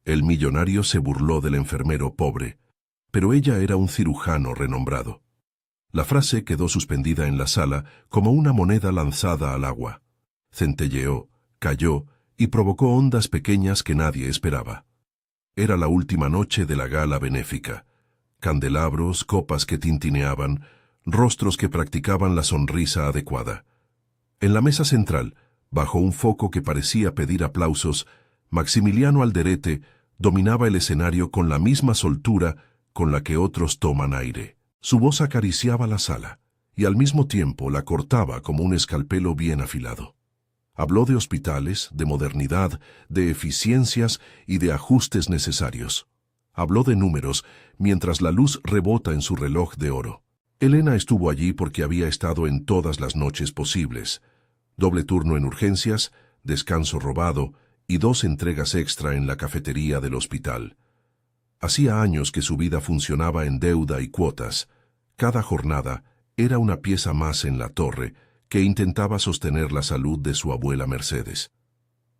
El millonario se burló del enfermero pobre, pero ella era un cirujano renombrado. La frase quedó suspendida en la sala como una moneda lanzada al agua. Centelleó, cayó y provocó ondas pequeñas que nadie esperaba. Era la última noche de la gala benéfica. Candelabros, copas que tintineaban, rostros que practicaban la sonrisa adecuada. En la mesa central, bajo un foco que parecía pedir aplausos, Maximiliano Alderete dominaba el escenario con la misma soltura con la que otros toman aire. Su voz acariciaba la sala, y al mismo tiempo la cortaba como un escalpelo bien afilado. Habló de hospitales, de modernidad, de eficiencias y de ajustes necesarios. Habló de números, mientras la luz rebota en su reloj de oro. Elena estuvo allí porque había estado en todas las noches posibles. Doble turno en urgencias, descanso robado y 2 entregas extra en la cafetería del hospital. Hacía años que su vida funcionaba en deuda y cuotas. Cada jornada era una pieza más en la torre que intentaba sostener la salud de su abuela Mercedes.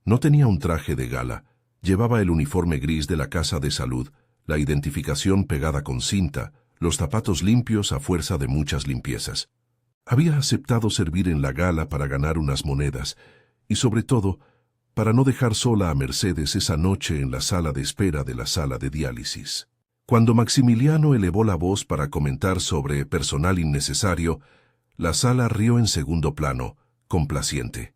No tenía un traje de gala, llevaba el uniforme gris de la casa de salud, la identificación pegada con cinta, los zapatos limpios a fuerza de muchas limpiezas. Había aceptado servir en la gala para ganar unas monedas y, sobre todo, para no dejar sola a Mercedes esa noche en la sala de espera de la sala de diálisis. Cuando Maximiliano elevó la voz para comentar sobre personal innecesario, la sala rió en segundo plano, complaciente.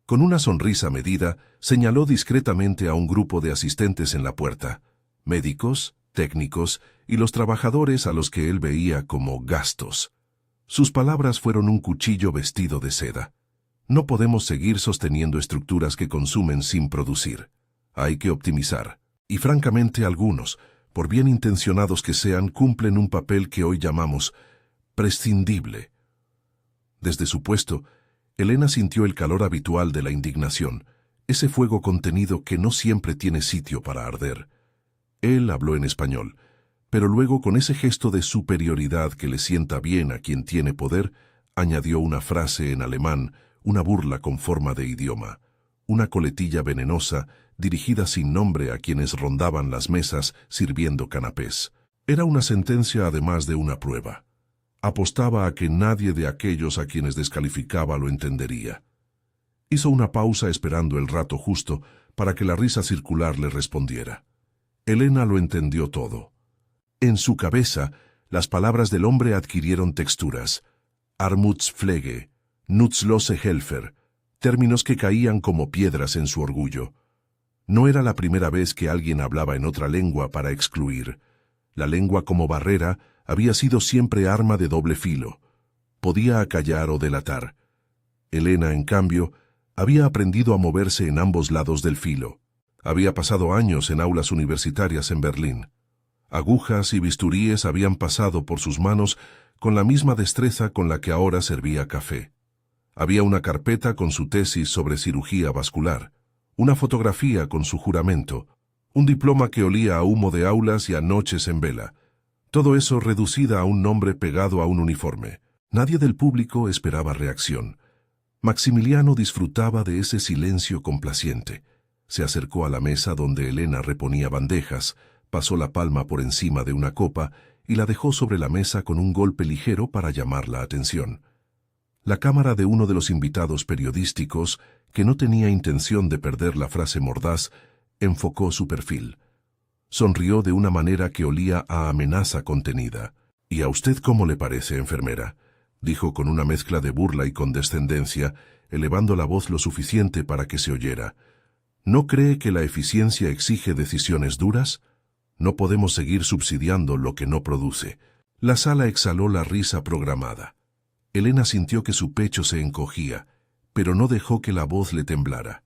Con una sonrisa medida, señaló discretamente a un grupo de asistentes en la puerta, médicos, técnicos y los trabajadores a los que él veía como gastos. Sus palabras fueron un cuchillo vestido de seda. No podemos seguir sosteniendo estructuras que consumen sin producir. Hay que optimizar. Y francamente algunos, por bien intencionados que sean, cumplen un papel que hoy llamamos prescindible. Desde su puesto, Elena sintió el calor habitual de la indignación, ese fuego contenido que no siempre tiene sitio para arder. Él habló en español, pero luego con ese gesto de superioridad que le sienta bien a quien tiene poder, añadió una frase en alemán, una burla con forma de idioma, una coletilla venenosa dirigida sin nombre a quienes rondaban las mesas sirviendo canapés. Era una sentencia además de una prueba. Apostaba a que nadie de aquellos a quienes descalificaba lo entendería. Hizo una pausa esperando el rato justo para que la risa circular le respondiera. Elena lo entendió todo. En su cabeza, las palabras del hombre adquirieron texturas. Armutspflege, Nutzlose Helfer, términos que caían como piedras en su orgullo. No era la primera vez que alguien hablaba en otra lengua para excluir. La lengua como barrera había sido siempre arma de doble filo. Podía acallar o delatar. Elena, en cambio, había aprendido a moverse en ambos lados del filo. Había pasado años en aulas universitarias en Berlín. Agujas y bisturíes habían pasado por sus manos con la misma destreza con la que ahora servía café. Había una carpeta con su tesis sobre cirugía vascular, una fotografía con su juramento, un diploma que olía a humo de aulas y a noches en vela. Todo eso reducida a un nombre pegado a un uniforme. Nadie del público esperaba reacción. Maximiliano disfrutaba de ese silencio complaciente. Se acercó a la mesa donde Elena reponía bandejas, pasó la palma por encima de una copa y la dejó sobre la mesa con un golpe ligero para llamar la atención. La cámara de uno de los invitados periodísticos, que no tenía intención de perder la frase mordaz, enfocó su perfil. Sonrió de una manera que olía a amenaza contenida. «¿Y a usted cómo le parece, enfermera?», dijo con una mezcla de burla y condescendencia, elevando la voz lo suficiente para que se oyera. «¿No cree que la eficiencia exige decisiones duras? No podemos seguir subsidiando lo que no produce». La sala exhaló la risa programada. Elena sintió que su pecho se encogía, pero no dejó que la voz le temblara.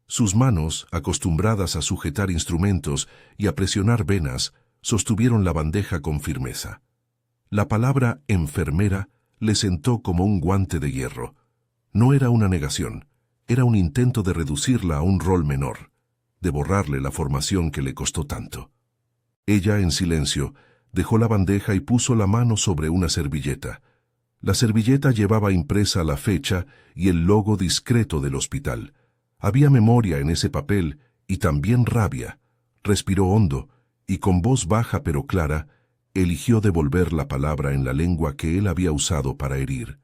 Sus manos, acostumbradas a sujetar instrumentos y a presionar venas, sostuvieron la bandeja con firmeza. La palabra enfermera le sentó como un guante de hierro. No era una negación, era un intento de reducirla a un rol menor, de borrarle la formación que le costó tanto. Ella, en silencio, dejó la bandeja y puso la mano sobre una servilleta. La servilleta llevaba impresa la fecha y el logo discreto del hospital. Había memoria en ese papel y también rabia, Respiró hondo y con voz baja pero clara, eligió devolver la palabra en la lengua que él había usado para herir.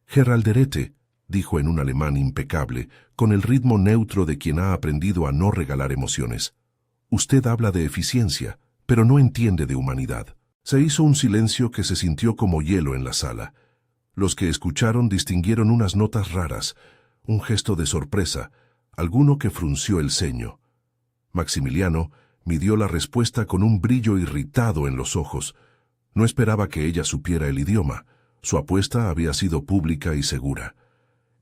Geralderete, dijo en un alemán impecable, con el ritmo neutro de quien ha aprendido a no regalar emociones. Usted habla de eficiencia, pero no entiende de humanidad. Se hizo un silencio que se sintió como hielo en la sala. Los que escucharon distinguieron unas notas raras, un gesto de sorpresa, alguno que frunció el ceño. Maximiliano midió la respuesta con un brillo irritado en los ojos. No esperaba que ella supiera el idioma. Su apuesta había sido pública y segura.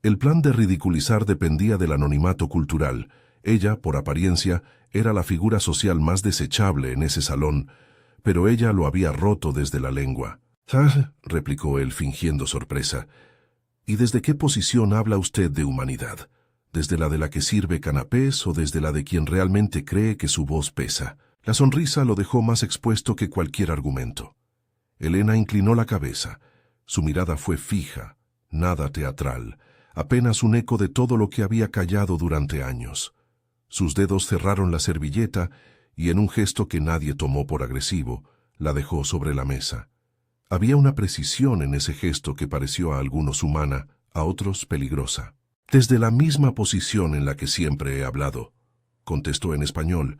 El plan de ridiculizar dependía del anonimato cultural. Ella, por apariencia, era la figura social más desechable en ese salón, pero ella lo había roto desde la lengua. «Ah», replicó él fingiendo sorpresa. «¿Y desde qué posición habla usted de humanidad? ¿Desde la de la que sirve canapés o desde la de quien realmente cree que su voz pesa?» La sonrisa lo dejó más expuesto que cualquier argumento. Elena inclinó la cabeza. Su mirada fue fija, nada teatral, apenas un eco de todo lo que había callado durante años. Sus dedos cerraron la servilleta y en un gesto que nadie tomó por agresivo, la dejó sobre la mesa. Había una precisión en ese gesto que pareció a algunos humana, a otros peligrosa. «Desde la misma posición en la que siempre he hablado», contestó en español,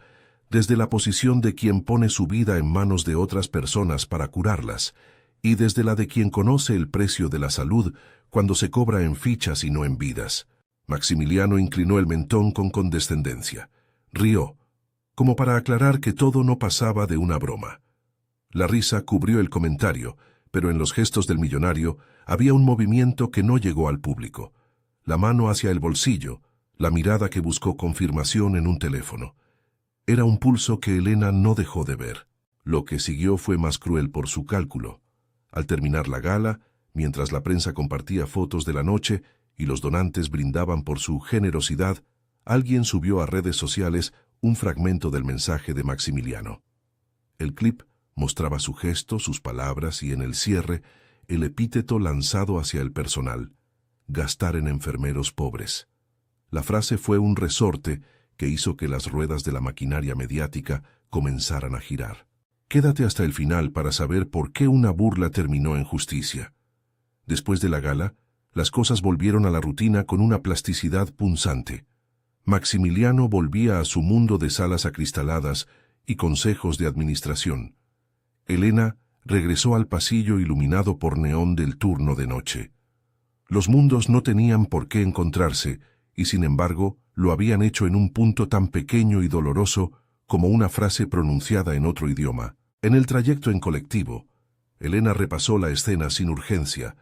«desde la posición de quien pone su vida en manos de otras personas para curarlas, y desde la de quien conoce el precio de la salud cuando se cobra en fichas y no en vidas». Maximiliano inclinó el mentón con condescendencia. Rió, como para aclarar que todo no pasaba de una broma. La risa cubrió el comentario, pero en los gestos del millonario había un movimiento que no llegó al público. La mano hacia el bolsillo, la mirada que buscó confirmación en un teléfono. Era un pulso que Elena no dejó de ver. Lo que siguió fue más cruel por su cálculo. Al terminar la gala, mientras la prensa compartía fotos de la noche y los donantes brindaban por su generosidad, alguien subió a redes sociales un fragmento del mensaje de Maximiliano. El clip mostraba su gesto, sus palabras y en el cierre el epíteto lanzado hacia el personal: gastar en enfermeros pobres. La frase fue un resorte que hizo que las ruedas de la maquinaria mediática comenzaran a girar. Quédate hasta el final para saber por qué una burla terminó en justicia. Después de la gala, las cosas volvieron a la rutina con una plasticidad punzante. Maximiliano volvía a su mundo de salas acristaladas y consejos de administración. Elena regresó al pasillo iluminado por neón del turno de noche. Los mundos no tenían por qué encontrarse, y sin embargo lo habían hecho en un punto tan pequeño y doloroso como una frase pronunciada en otro idioma. En el trayecto en colectivo, Elena repasó la escena sin urgencia,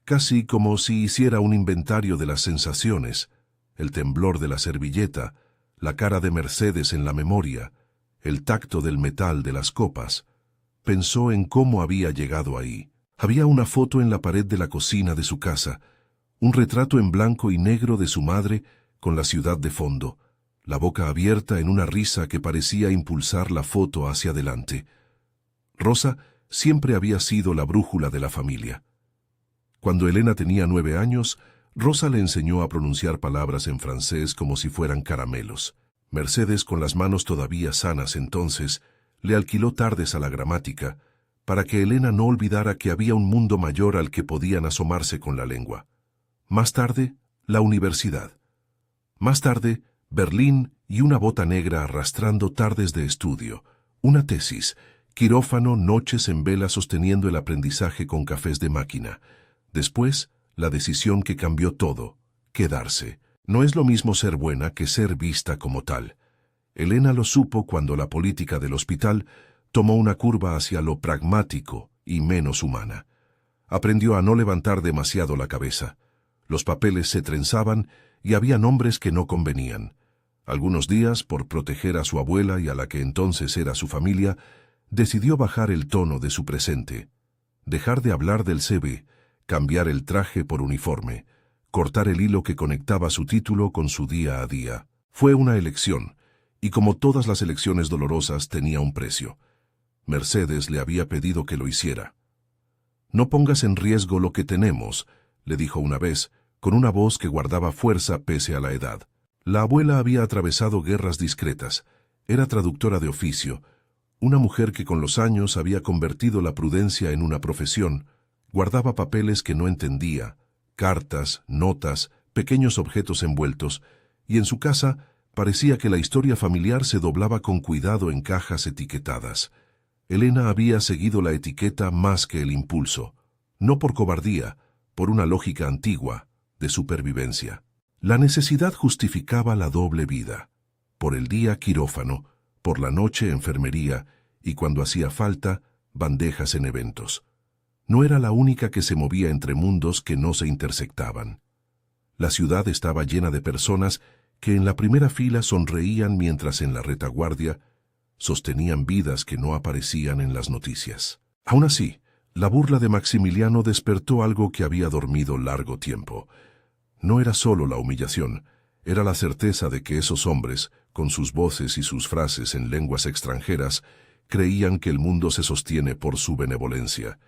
casi como si hiciera un inventario de las sensaciones, el temblor de la servilleta, la cara de Mercedes en la memoria, el tacto del metal de las copas. Pensó en cómo había llegado ahí. Había una foto en la pared de la cocina de su casa, un retrato en blanco y negro de su madre con la ciudad de fondo, la boca abierta en una risa que parecía impulsar la foto hacia adelante. Rosa siempre había sido la brújula de la familia. Cuando Elena tenía 9 años, Rosa le enseñó a pronunciar palabras en francés como si fueran caramelos. Mercedes, con las manos todavía sanas entonces, le alquiló tardes a la gramática, para que Elena no olvidara que había un mundo mayor al que podían asomarse con la lengua. Más tarde, la universidad. Más tarde, Berlín y una bota negra arrastrando tardes de estudio, una tesis, quirófano, noches en vela sosteniendo el aprendizaje con cafés de máquina. Después, la decisión que cambió todo: quedarse. No es lo mismo ser buena que ser vista como tal. Elena lo supo cuando la política del hospital tomó una curva hacia lo pragmático y menos humana. Aprendió a no levantar demasiado la cabeza. Los papeles se trenzaban y había nombres que no convenían. Algunos días, por proteger a su abuela y a la que entonces era su familia, decidió bajar el tono de su presente, dejar de hablar del CV, cambiar el traje por uniforme, cortar el hilo que conectaba su título con su día a día. Fue una elección, y como todas las elecciones dolorosas tenía un precio. Mercedes le había pedido que lo hiciera. «No pongas en riesgo lo que tenemos», le dijo una vez, con una voz que guardaba fuerza pese a la edad. La abuela había atravesado guerras discretas. Era traductora de oficio, una mujer que con los años había convertido la prudencia en una profesión. Guardaba papeles que no entendía, cartas, notas, pequeños objetos envueltos, y en su casa parecía que la historia familiar se doblaba con cuidado en cajas etiquetadas. Elena había seguido la etiqueta más que el impulso, no por cobardía, por una lógica antigua, de supervivencia. La necesidad justificaba la doble vida. Por el día quirófano, por la noche enfermería y cuando hacía falta, bandejas en eventos. No era la única que se movía entre mundos que no se intersectaban. La ciudad estaba llena de personas que en la primera fila sonreían mientras en la retaguardia sostenían vidas que no aparecían en las noticias. Aún así, la burla de Maximiliano despertó algo que había dormido largo tiempo. No era solo la humillación, era la certeza de que esos hombres, con sus voces y sus frases en lenguas extranjeras, creían que el mundo se sostiene por su benevolencia.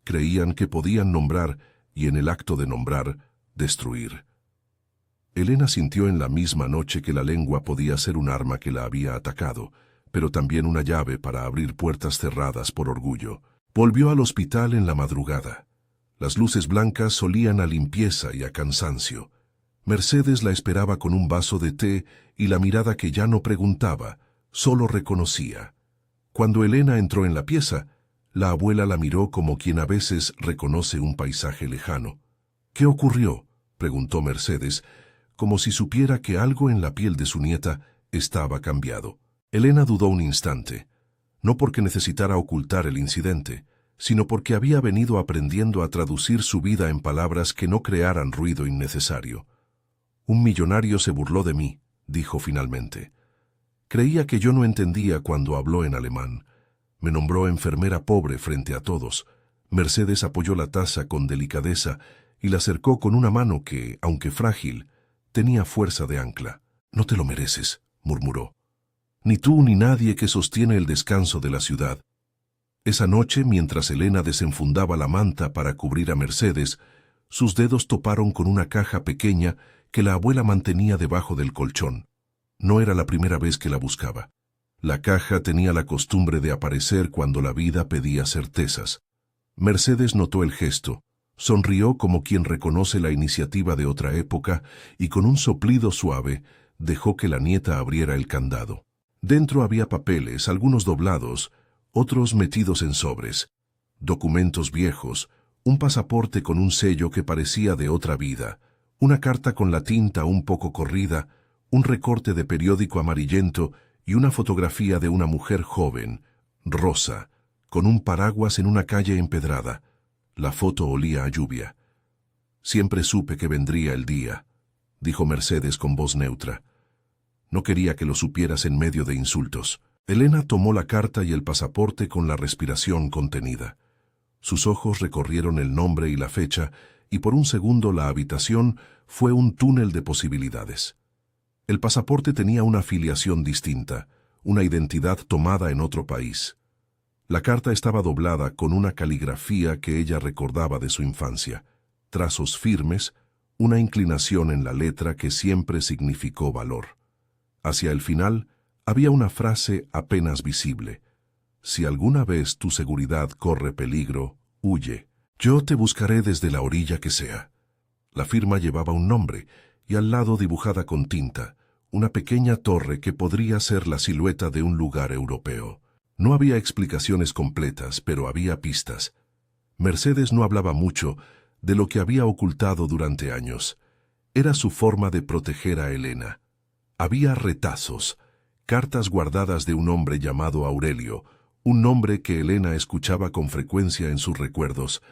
Creían que podían nombrar y, en el acto de nombrar, destruir. Elena sintió en la misma noche que la lengua podía ser un arma que la había atacado, pero también una llave para abrir puertas cerradas por orgullo. Volvió al hospital en la madrugada. Las luces blancas olían a limpieza y a cansancio. Mercedes la esperaba con un vaso de té y la mirada que ya no preguntaba, solo reconocía. Cuando Elena entró en la pieza, la abuela la miró como quien a veces reconoce un paisaje lejano. «¿Qué ocurrió?», preguntó Mercedes, como si supiera que algo en la piel de su nieta estaba cambiado. Elena dudó un instante, no porque necesitara ocultar el incidente, sino porque había venido aprendiendo a traducir su vida en palabras que no crearan ruido innecesario. «Un millonario se burló de mí», dijo finalmente. «Creía que yo no entendía cuando habló en alemán. Me nombró enfermera pobre frente a todos». Mercedes apoyó la taza con delicadeza y la acercó con una mano que, aunque frágil, tenía fuerza de ancla. «No te lo mereces», murmuró. «Ni tú ni nadie que sostiene el descanso de la ciudad». Esa noche, mientras Elena desenfundaba la manta para cubrir a Mercedes, sus dedos toparon con una caja pequeña que la abuela mantenía debajo del colchón. No era la primera vez que la buscaba. La caja tenía la costumbre de aparecer cuando la vida pedía certezas. Mercedes notó el gesto, sonrió como quien reconoce la iniciativa de otra época y con un soplido suave dejó que la nieta abriera el candado. Dentro había papeles, algunos doblados, otros metidos en sobres, documentos viejos, un pasaporte con un sello que parecía de otra vida, una carta con la tinta un poco corrida, un recorte de periódico amarillento y una fotografía de una mujer joven, rosa, con un paraguas en una calle empedrada. La foto olía a lluvia. «Siempre supe que vendría el día», dijo Mercedes con voz neutra. «No quería que lo supieras en medio de insultos». Elena tomó la carta y el pasaporte con la respiración contenida. Sus ojos recorrieron el nombre y la fecha, y por un segundo la habitación fue un túnel de posibilidades. El pasaporte tenía una filiación distinta, una identidad tomada en otro país. La carta estaba doblada con una caligrafía que ella recordaba de su infancia, trazos firmes, una inclinación en la letra que siempre significó valor. Hacia el final había una frase apenas visible: «Si alguna vez tu seguridad corre peligro, huye. Yo te buscaré desde la orilla que sea». La firma llevaba un nombre, y al lado dibujada con tinta, una pequeña torre que podría ser la silueta de un lugar europeo. No había explicaciones completas, pero había pistas. Mercedes no hablaba mucho de lo que había ocultado durante años. Era su forma de proteger a Elena. Había retazos, cartas guardadas de un hombre llamado Aurelio, un nombre que Elena escuchaba con frecuencia en sus recuerdos,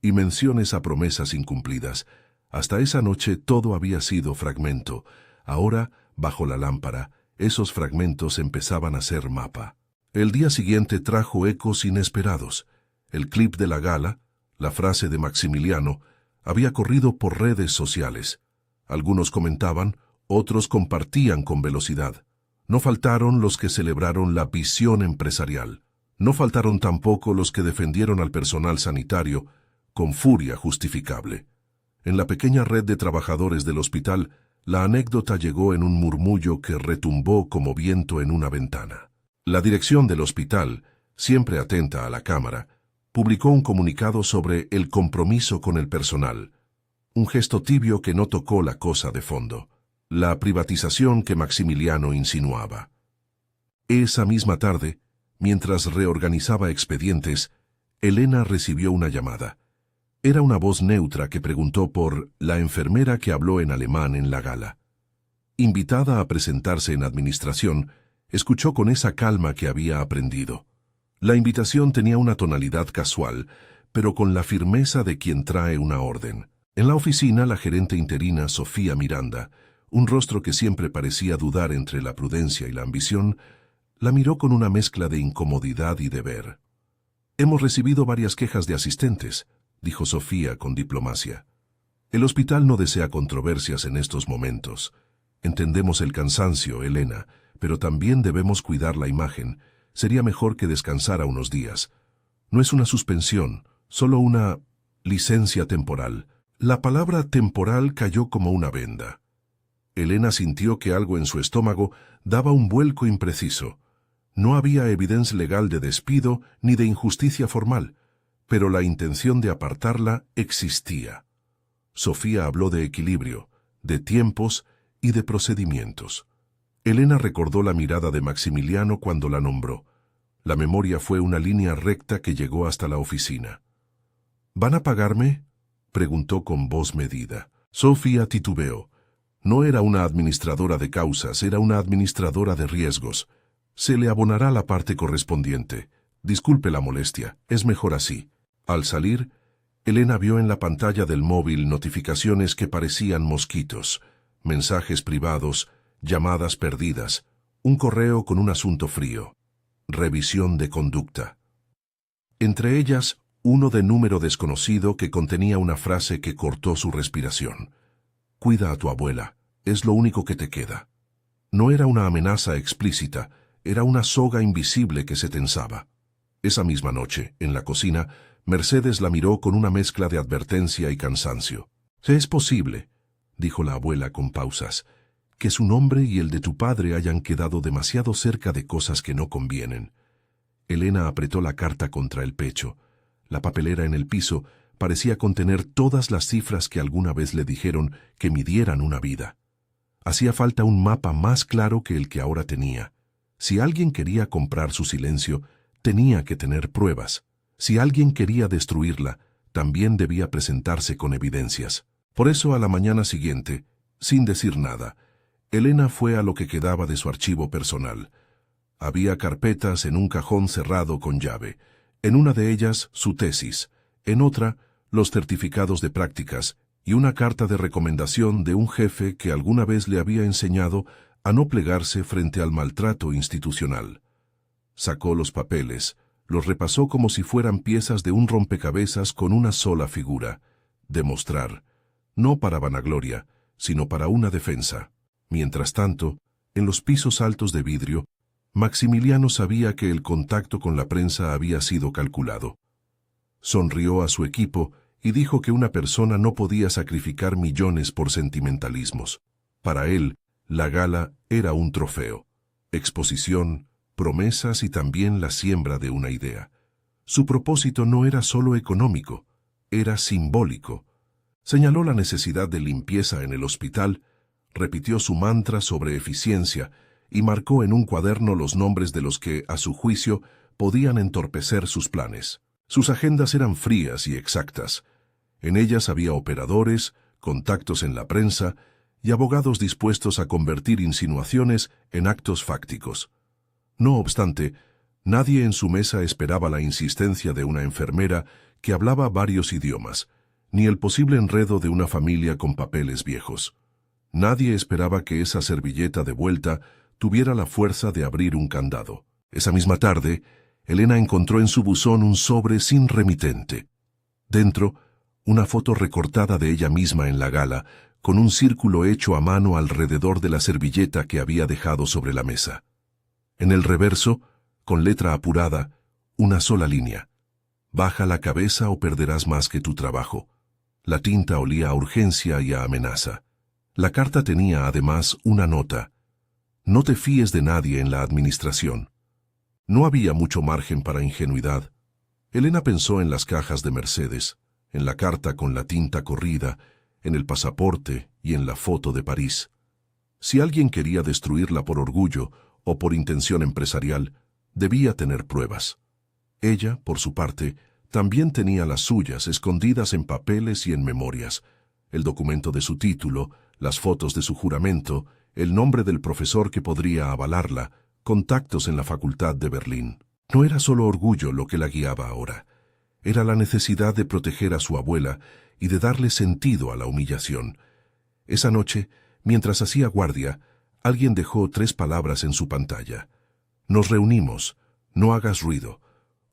y menciones a promesas incumplidas. Hasta esa noche todo había sido fragmento. Ahora, bajo la lámpara, esos fragmentos empezaban a ser mapa. El día siguiente trajo ecos inesperados. El clip de la gala, la frase de Maximiliano, había corrido por redes sociales. Algunos comentaban, otros compartían con velocidad. No faltaron los que celebraron la visión empresarial. No faltaron tampoco los que defendieron al personal sanitario con furia justificable. En la pequeña red de trabajadores del hospital, La anécdota llegó en un murmullo que retumbó como viento en una ventana. La dirección del hospital, siempre atenta a la cámara, publicó un comunicado sobre el compromiso con el personal, un gesto tibio que no tocó la cosa de fondo, la privatización que Maximiliano insinuaba. Esa misma tarde, mientras reorganizaba expedientes, Elena recibió una llamada. Era una voz neutra que preguntó por la enfermera que habló en alemán en la gala. Invitada a presentarse en administración, escuchó con esa calma que había aprendido. La invitación tenía una tonalidad casual, pero con la firmeza de quien trae una orden. En la oficina, la gerente interina Sofía Miranda, un rostro que siempre parecía dudar entre la prudencia y la ambición, la miró con una mezcla de incomodidad y deber. «Hemos recibido varias quejas de asistentes», dijo Sofía con diplomacia. «El hospital no desea controversias en estos momentos. Entendemos el cansancio, Elena, pero también debemos cuidar la imagen. Sería mejor que descansara unos días. No es una suspensión, solo una licencia temporal». La palabra temporal cayó como una venda. Elena sintió que algo en su estómago daba un vuelco impreciso. No había evidencia legal de despido ni de injusticia formal, pero la intención de apartarla existía. Sofía habló de equilibrio, de tiempos y de procedimientos. Elena recordó la mirada de Maximiliano cuando la nombró. La memoria fue una línea recta que llegó hasta la oficina. «¿Van a pagarme?», preguntó con voz medida. Sofía titubeó. No era una administradora de causas, era una administradora de riesgos. «Se le abonará la parte correspondiente. Disculpe la molestia, es mejor así». Al salir, Elena vio en la pantalla del móvil notificaciones que parecían mosquitos, mensajes privados, llamadas perdidas, un correo con un asunto frío. Revisión de conducta. Entre ellas, uno de número desconocido que contenía una frase que cortó su respiración. «Cuida a tu abuela, es lo único que te queda». No era una amenaza explícita, era una soga invisible que se tensaba. Esa misma noche, en la cocina, Mercedes la miró con una mezcla de advertencia y cansancio. «Es posible», dijo la abuela con pausas, «que su nombre y el de tu padre hayan quedado demasiado cerca de cosas que no convienen». Elena apretó la carta contra el pecho. La papelera en el piso parecía contener todas las cifras que alguna vez le dijeron que midieran una vida. Hacía falta un mapa más claro que el que ahora tenía. Si alguien quería comprar su silencio, tenía que tener pruebas. Si alguien quería destruirla, también debía presentarse con evidencias. Por eso, a la mañana siguiente, sin decir nada, Elena fue a lo que quedaba de su archivo personal. Había carpetas en un cajón cerrado con llave. En una de ellas, su tesis. En otra, los certificados de prácticas y una carta de recomendación de un jefe que alguna vez le había enseñado a no plegarse frente al maltrato institucional. Sacó los papeles, los repasó como si fueran piezas de un rompecabezas con una sola figura: demostrar, no para vanagloria, sino para una defensa. Mientras tanto, en los pisos altos de vidrio, Maximiliano sabía que el contacto con la prensa había sido calculado. Sonrió a su equipo y dijo que una persona no podía sacrificar millones por sentimentalismos. Para él, la gala era un trofeo, exposición, promesas y también la siembra de una idea. Su propósito no era solo económico, era simbólico. Señaló la necesidad de limpieza en el hospital, repitió su mantra sobre eficiencia y marcó en un cuaderno los nombres de los que, a su juicio, podían entorpecer sus planes. Sus agendas eran frías y exactas. En ellas había operadores, contactos en la prensa y abogados dispuestos a convertir insinuaciones en actos fácticos. No obstante, nadie en su mesa esperaba la insistencia de una enfermera que hablaba varios idiomas, ni el posible enredo de una familia con papeles viejos. Nadie esperaba que esa servilleta de vuelta tuviera la fuerza de abrir un candado. Esa misma tarde, Elena encontró en su buzón un sobre sin remitente. Dentro, una foto recortada de ella misma en la gala, con un círculo hecho a mano alrededor de la servilleta que había dejado sobre la mesa. En el reverso, con letra apurada, una sola línea: «Baja la cabeza o perderás más que tu trabajo». La tinta olía a urgencia y a amenaza. La carta tenía además una nota: no te fíes de nadie en la administración. No había mucho margen para ingenuidad. Elena pensó en las cajas de Mercedes, en la carta con la tinta corrida, en el pasaporte y en la foto de París. Si alguien quería destruirla por orgullo o por intención empresarial, debía tener pruebas. Ella, por su parte, también tenía las suyas escondidas en papeles y en memorias: el documento de su título, las fotos de su juramento, el nombre del profesor que podría avalarla, contactos en la Facultad de Berlín. No era solo orgullo lo que la guiaba ahora. Era la necesidad de proteger a su abuela y de darle sentido a la humillación. Esa noche, mientras hacía guardia, alguien dejó 3 palabras en su pantalla: nos reunimos, no hagas ruido.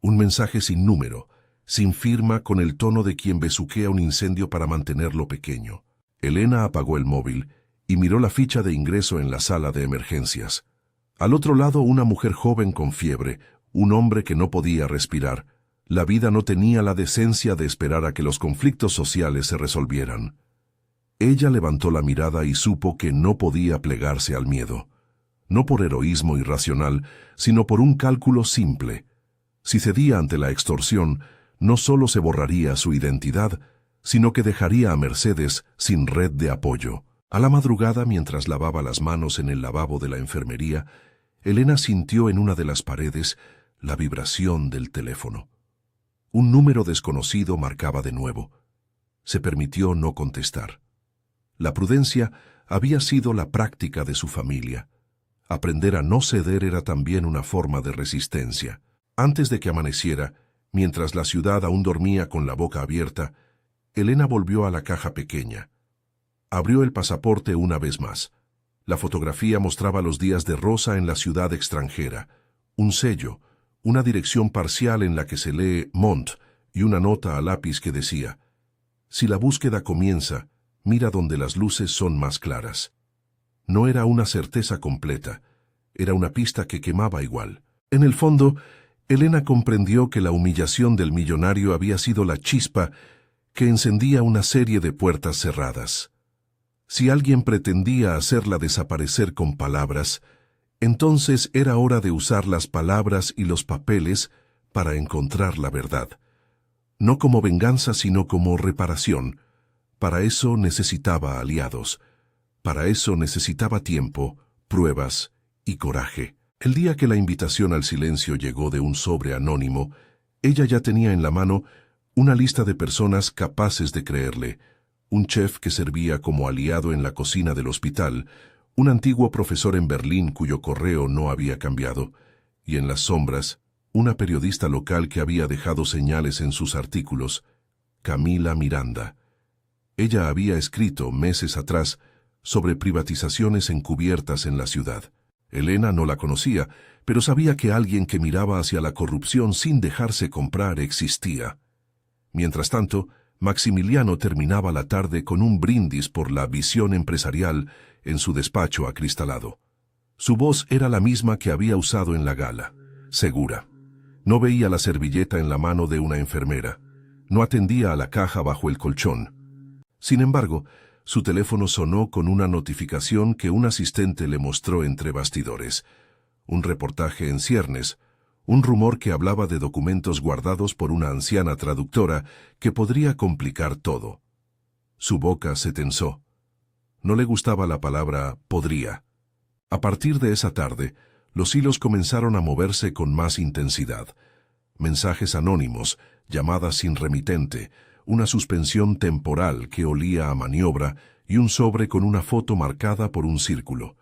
Un mensaje sin número, sin firma, con el tono de quien besuquea un incendio para mantenerlo pequeño. Elena apagó el móvil y miró la ficha de ingreso en la sala de emergencias. Al otro lado, una mujer joven con fiebre, un hombre que no podía respirar. La vida no tenía la decencia de esperar a que los conflictos sociales se resolvieran. Ella levantó la mirada y supo que no podía plegarse al miedo. No por heroísmo irracional, sino por un cálculo simple. Si cedía ante la extorsión, no solo se borraría su identidad, sino que dejaría a Mercedes sin red de apoyo. A la madrugada, mientras lavaba las manos en el lavabo de la enfermería, Elena sintió en una de las paredes la vibración del teléfono. Un número desconocido marcaba de nuevo. Se permitió no contestar. La prudencia había sido la práctica de su familia. Aprender a no ceder era también una forma de resistencia. Antes de que amaneciera, mientras la ciudad aún dormía con la boca abierta, Elena volvió a la caja pequeña. Abrió el pasaporte una vez más. La fotografía mostraba los días de Rosa en la ciudad extranjera, un sello, una dirección parcial en la que se lee Mont y una nota a lápiz que decía: si la búsqueda comienza, mira donde las luces son más claras. No era una certeza completa, era una pista que quemaba igual. En el fondo, Elena comprendió que la humillación del millonario había sido la chispa que encendía una serie de puertas cerradas. Si alguien pretendía hacerla desaparecer con palabras, entonces era hora de usar las palabras y los papeles para encontrar la verdad. No como venganza, sino como reparación. Para eso necesitaba aliados. Para eso necesitaba tiempo, pruebas y coraje. El día que la invitación al silencio llegó de un sobre anónimo, ella ya tenía en la mano una lista de personas capaces de creerle: un chef que servía como aliado en la cocina del hospital, un antiguo profesor en Berlín cuyo correo no había cambiado, y en las sombras, una periodista local que había dejado señales en sus artículos: Camila Miranda. Ella había escrito meses atrás sobre privatizaciones encubiertas en la ciudad. Elena no la conocía, pero sabía que alguien que miraba hacia la corrupción sin dejarse comprar existía. Mientras tanto, Maximiliano terminaba la tarde con un brindis por la visión empresarial en su despacho acristalado. Su voz era la misma que había usado en la gala, segura. No veía la servilleta en la mano de una enfermera. No atendía a la caja bajo el colchón. Sin embargo, su teléfono sonó con una notificación que un asistente le mostró entre bastidores. Un reportaje en ciernes, un rumor que hablaba de documentos guardados por una anciana traductora que podría complicar todo. Su boca se tensó. No le gustaba la palabra podría. A partir de esa tarde, los hilos comenzaron a moverse con más intensidad. Mensajes anónimos, llamadas sin remitente, una suspensión temporal que olía a maniobra y un sobre con una foto marcada por un círculo.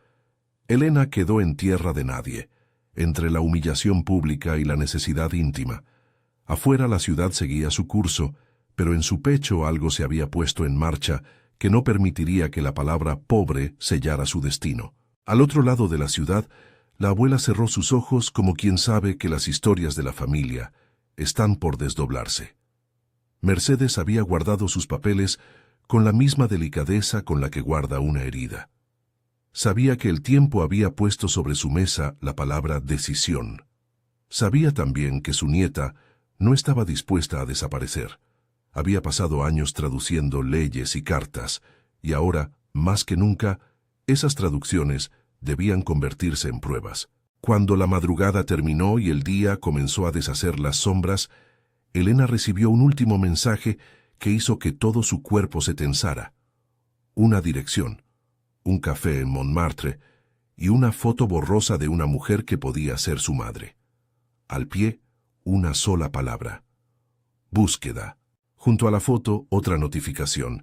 Elena quedó en tierra de nadie, entre la humillación pública y la necesidad íntima. Afuera la ciudad seguía su curso, pero en su pecho algo se había puesto en marcha que no permitiría que la palabra pobre sellara su destino. Al otro lado de la ciudad, la abuela cerró sus ojos como quien sabe que las historias de la familia están por desdoblarse. Mercedes había guardado sus papeles con la misma delicadeza con la que guarda una herida. Sabía que el tiempo había puesto sobre su mesa la palabra decisión. Sabía también que su nieta no estaba dispuesta a desaparecer. Había pasado años traduciendo leyes y cartas, y ahora Más que nunca, esas traducciones debían convertirse en pruebas. Cuando la madrugada terminó y el día comenzó a deshacer las sombras, Elena recibió un último mensaje que hizo que todo su cuerpo se tensara. Una dirección, un café en Montmartre y una foto borrosa de una mujer que podía ser su madre. Al pie, una sola palabra: búsqueda. Junto a la foto, otra notificación.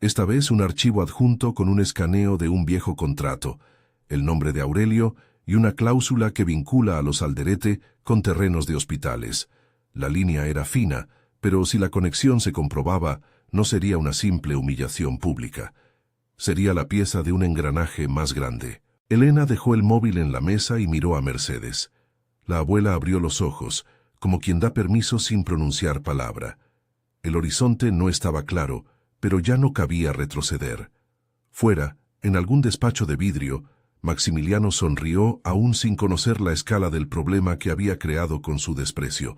Esta vez un archivo adjunto con un escaneo de un viejo contrato, el nombre de Aurelio y una cláusula que vincula a los Alderete con terrenos de hospitales. La línea era fina, pero si la conexión se comprobaba, no sería una simple humillación pública. Sería la pieza de un engranaje más grande. Elena dejó el móvil en la mesa y miró a Mercedes. La abuela abrió los ojos, como quien da permiso sin pronunciar palabra. El horizonte no estaba claro, pero ya no cabía retroceder. Fuera, en algún despacho de vidrio, Maximiliano sonrió aún sin conocer la escala del problema que había creado con su desprecio.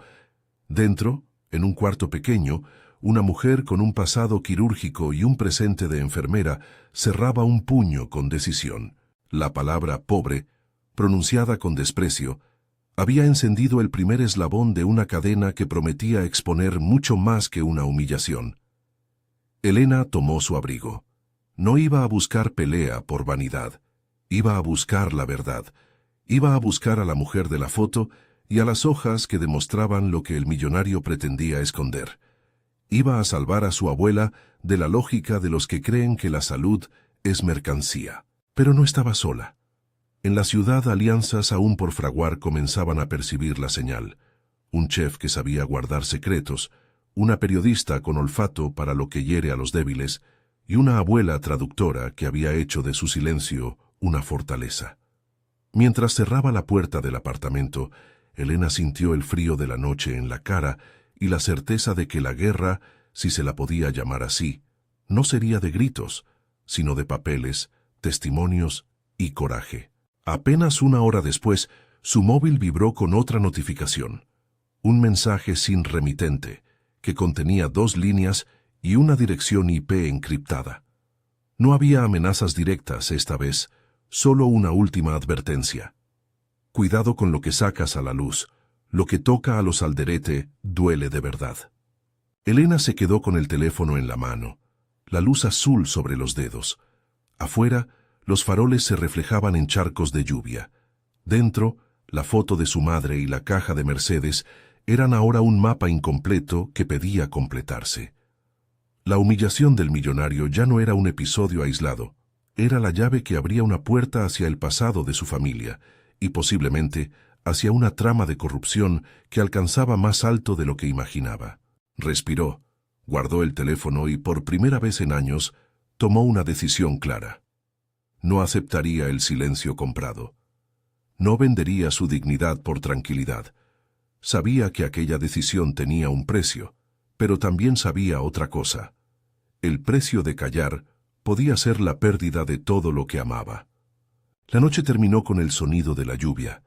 Dentro, en un cuarto pequeño, una mujer con un pasado quirúrgico y un presente de enfermera cerraba un puño con decisión. La palabra pobre, pronunciada con desprecio, había encendido el primer eslabón de una cadena que prometía exponer mucho más que una humillación. Elena tomó su abrigo. No iba a buscar pelea por vanidad. Iba a buscar la verdad. Iba a buscar a la mujer de la foto y a las hojas que demostraban lo que el millonario pretendía esconder. Iba a salvar a su abuela de la lógica de los que creen que la salud es mercancía. Pero no estaba sola. En la ciudad, alianzas aún por fraguar comenzaban a percibir la señal. Un chef que sabía guardar secretos, una periodista con olfato para lo que hiere a los débiles, y una abuela traductora que había hecho de su silencio una fortaleza. Mientras cerraba la puerta del apartamento, Elena sintió el frío de la noche en la cara y la certeza de que la guerra, si se la podía llamar así, no sería de gritos, sino de papeles, testimonios y coraje. Apenas una hora después, su móvil vibró con otra notificación. Un mensaje sin remitente, que contenía 2 líneas y una dirección IP encriptada. No había amenazas directas esta vez, solo una última advertencia. Cuidado con lo que sacas a la luz. Lo que toca a los Alderete duele de verdad. Elena se quedó con el teléfono en la mano, la luz azul sobre los dedos. Afuera, los faroles se reflejaban en charcos de lluvia. Dentro, la foto de su madre y la caja de Mercedes eran ahora un mapa incompleto que pedía completarse. La humillación del millonario ya no era un episodio aislado. Era la llave que abría una puerta hacia el pasado de su familia y posiblemente hacia una trama de corrupción que alcanzaba más alto de lo que imaginaba. Respiró, guardó el teléfono y por primera vez en años tomó una decisión clara. No aceptaría el silencio comprado. No vendería su dignidad por tranquilidad. Sabía que aquella decisión tenía un precio, pero también sabía otra cosa. El precio de callar podía ser la pérdida de todo lo que amaba. La noche terminó con el sonido de la lluvia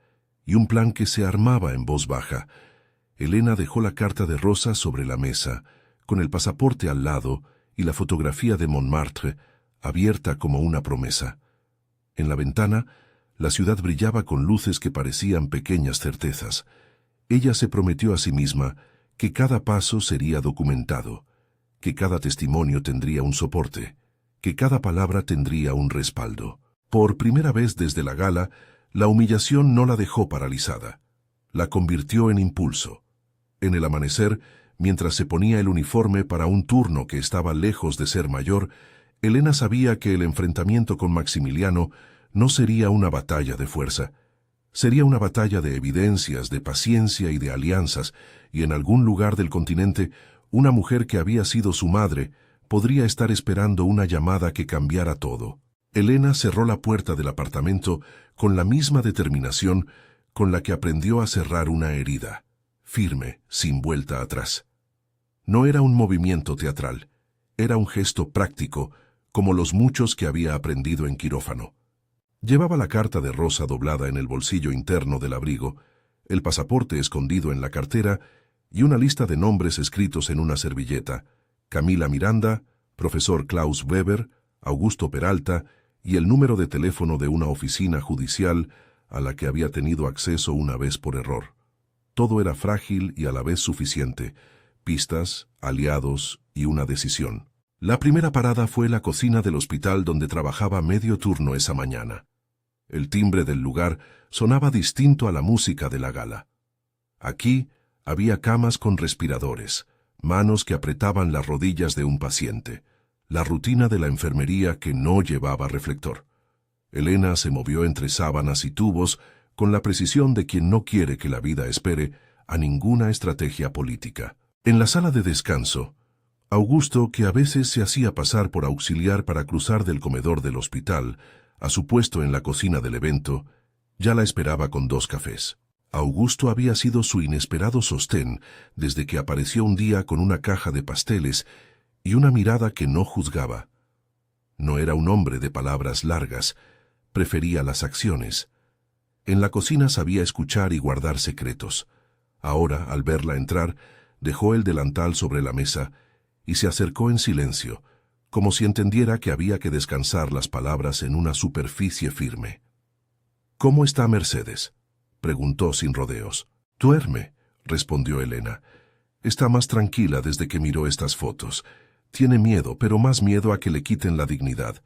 y un plan que se armaba en voz baja. Elena dejó la carta de Rosa sobre la mesa, con el pasaporte al lado y la fotografía de Montmartre abierta como una promesa. En la ventana, la ciudad brillaba con luces que parecían pequeñas certezas. Ella se prometió a sí misma que cada paso sería documentado, que cada testimonio tendría un soporte, que cada palabra tendría un respaldo. Por primera vez desde la gala, la humillación no la dejó paralizada. La convirtió en impulso. En el amanecer, mientras se ponía el uniforme para un turno que estaba lejos de ser mayor, Elena sabía que el enfrentamiento con Maximiliano no sería una batalla de fuerza. Sería una batalla de evidencias, de paciencia y de alianzas, y en algún lugar del continente, una mujer que había sido su madre podría estar esperando una llamada que cambiara todo. Elena cerró la puerta del apartamento con la misma determinación con la que aprendió a cerrar una herida, firme, sin vuelta atrás. No era un movimiento teatral, era un gesto práctico, como los muchos que había aprendido en quirófano. Llevaba la carta de Rosa doblada en el bolsillo interno del abrigo, el pasaporte escondido en la cartera y una lista de nombres escritos en una servilleta: Camila Miranda, profesor Klaus Weber, Augusto Peralta y el número de teléfono de una oficina judicial a la que había tenido acceso una vez por error. Todo era frágil y a la vez suficiente: pistas, aliados y una decisión. La primera parada fue la cocina del hospital donde trabajaba medio turno esa mañana. El timbre del lugar sonaba distinto a la música de la gala. Aquí había camas con respiradores, manos que apretaban las rodillas de un paciente, la rutina de la enfermería que no llevaba reflector. Elena se movió entre sábanas y tubos con la precisión de quien no quiere que la vida espere a ninguna estrategia política. En la sala de descanso, Augusto, que a veces se hacía pasar por auxiliar para cruzar del comedor del hospital a su puesto en la cocina del evento, ya la esperaba con 2 cafés. Augusto había sido su inesperado sostén desde que apareció un día con una caja de pasteles y una mirada que no juzgaba. No era un hombre de palabras largas, prefería las acciones. En la cocina sabía escuchar y guardar secretos. Ahora, al verla entrar, dejó el delantal sobre la mesa y se acercó en silencio, como si entendiera que había que descansar las palabras en una superficie firme. «¿Cómo está Mercedes?», preguntó sin rodeos. «Duerme», respondió Elena. «Está más tranquila desde que miró estas fotos. Tiene miedo, pero más miedo a que le quiten la dignidad».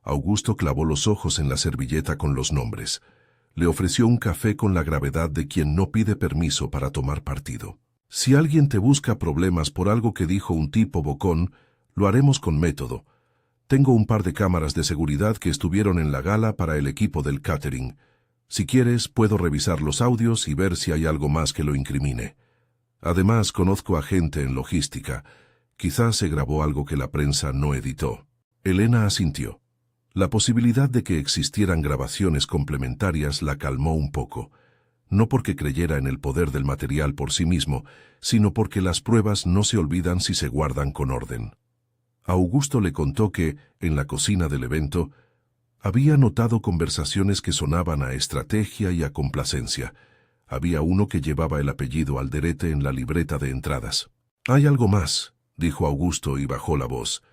Augusto clavó los ojos en la servilleta con los nombres. Le ofreció un café con la gravedad de quien no pide permiso para tomar partido. «Si alguien te busca problemas por algo que dijo un tipo bocón, lo haremos con método. Tengo un par de cámaras de seguridad que estuvieron en la gala para el equipo del catering. Si quieres, puedo revisar los audios y ver si hay algo más que lo incrimine. Además, conozco a gente en logística. Quizás se grabó algo que la prensa no editó». Elena asintió. La posibilidad de que existieran grabaciones complementarias la calmó un poco, no porque creyera en el poder del material por sí mismo, sino porque las pruebas no se olvidan si se guardan con orden. Augusto le contó que, en la cocina del evento, había notado conversaciones que sonaban a estrategia y a complacencia. Había uno que llevaba el apellido Alderete en la libreta de entradas. «Hay algo más», dijo Augusto y bajó la voz.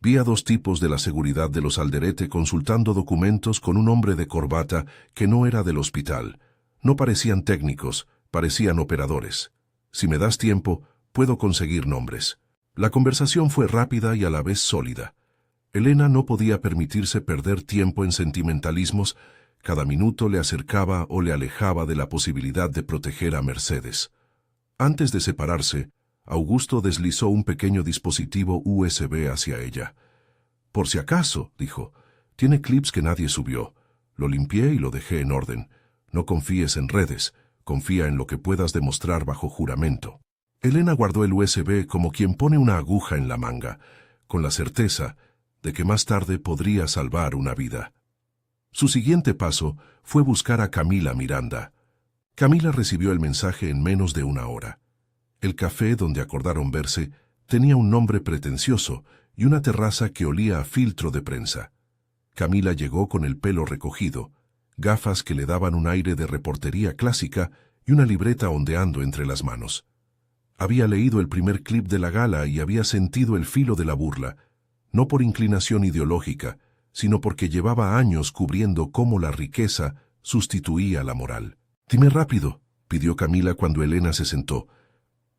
«Vi a 2 tipos de la seguridad de los Alderete consultando documentos con un hombre de corbata que no era del hospital. No parecían técnicos, parecían operadores. Si me das tiempo, puedo conseguir nombres». La conversación fue rápida y a la vez sólida. Elena no podía permitirse perder tiempo en sentimentalismos. Cada minuto le acercaba o le alejaba de la posibilidad de proteger a Mercedes. Antes de separarse, Augusto deslizó un pequeño dispositivo USB hacia ella. «Por si acaso», dijo, «tiene clips que nadie subió. Lo limpié y lo dejé en orden. No confíes en redes, confía en lo que puedas demostrar bajo juramento». Elena guardó el USB como quien pone una aguja en la manga, con la certeza de que más tarde podría salvar una vida. Su siguiente paso fue buscar a Camila Miranda. Camila recibió el mensaje en menos de 1 hora. El café donde acordaron verse tenía un nombre pretencioso y una terraza que olía a filtro de prensa. Camila llegó con el pelo recogido, gafas que le daban un aire de reportería clásica y una libreta ondeando entre las manos. Había leído el primer clip de la gala y había sentido el filo de la burla, no por inclinación ideológica, sino porque llevaba años cubriendo cómo la riqueza sustituía la moral. «Dime rápido», pidió Camila cuando Elena se sentó.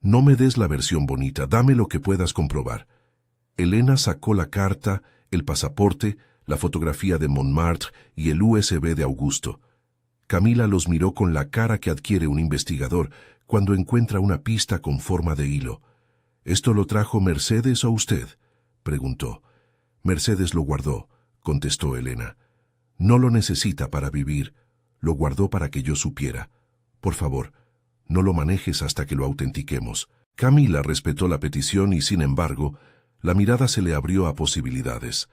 «No me des la versión bonita, dame lo que puedas comprobar». Elena sacó la carta, el pasaporte, la fotografía de Montmartre y el USB de Augusto. Camila los miró con la cara que adquiere un investigador cuando encuentra una pista con forma de hilo. «¿Esto lo trajo Mercedes o usted?», preguntó. «Mercedes lo guardó», contestó Elena. «No lo necesita para vivir, lo guardó para que yo supiera. Por favor, no lo manejes hasta que lo autentiquemos». Camila respetó la petición y, sin embargo, la mirada se le abrió a posibilidades.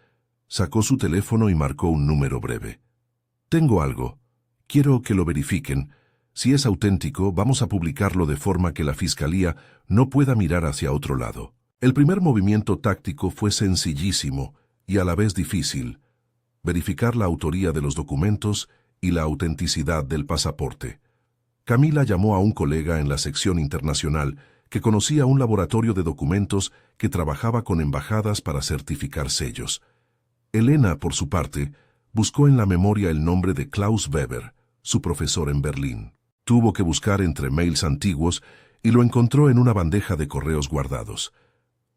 Sacó su teléfono y marcó un número breve. «Tengo algo. Quiero que lo verifiquen. Si es auténtico, vamos a publicarlo de forma que la fiscalía no pueda mirar hacia otro lado». El primer movimiento táctico fue sencillísimo y a la vez difícil: verificar la autoría de los documentos y la autenticidad del pasaporte. Camila llamó a un colega en la sección internacional que conocía un laboratorio de documentos que trabajaba con embajadas para certificar sellos. Elena, por su parte, buscó en la memoria el nombre de Klaus Weber, su profesor en Berlín. Tuvo que buscar entre mails antiguos y lo encontró en una bandeja de correos guardados.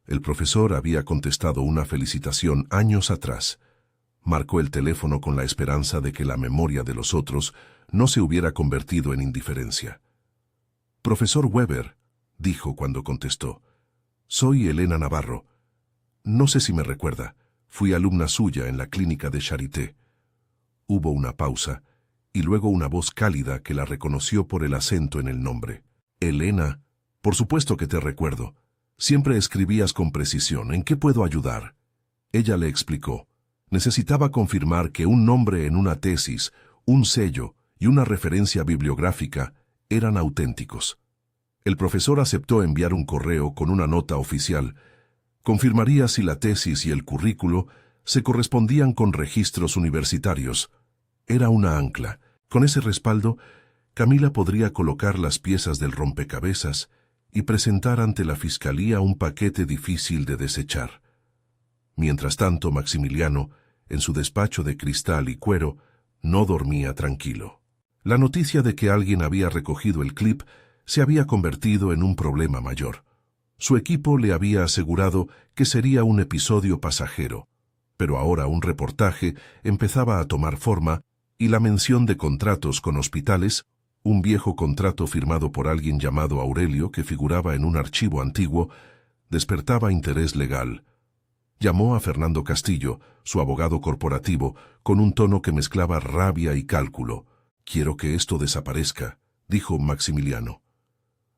El profesor había contestado una felicitación años atrás. Marcó el teléfono con la esperanza de que la memoria de los otros no se hubiera convertido en indiferencia. «Profesor Weber», dijo cuando contestó, «soy Elena Navarro. No sé si me recuerda, fui alumna suya en la clínica de Charité». Hubo una pausa, y luego una voz cálida que la reconoció por el acento en el nombre. «Elena, por supuesto que te recuerdo. Siempre escribías con precisión. ¿En qué puedo ayudar?». Ella le explicó. Necesitaba confirmar que un nombre en una tesis, un sello y una referencia bibliográfica eran auténticos. El profesor aceptó enviar un correo con una nota oficial. Confirmaría si la tesis y el currículo se correspondían con registros universitarios. Era una ancla. Con ese respaldo, Camila podría colocar las piezas del rompecabezas y presentar ante la fiscalía un paquete difícil de desechar. Mientras tanto, Maximiliano, en su despacho de cristal y cuero, no dormía tranquilo. La noticia de que alguien había recogido el clip se había convertido en un problema mayor. Su equipo le había asegurado que sería un episodio pasajero, pero ahora un reportaje empezaba a tomar forma y la mención de contratos con hospitales, un viejo contrato firmado por alguien llamado Aurelio que figuraba en un archivo antiguo, despertaba interés legal. Llamó a Fernando Castillo, su abogado corporativo, con un tono que mezclaba rabia y cálculo. «Quiero que esto desaparezca», dijo Maximiliano.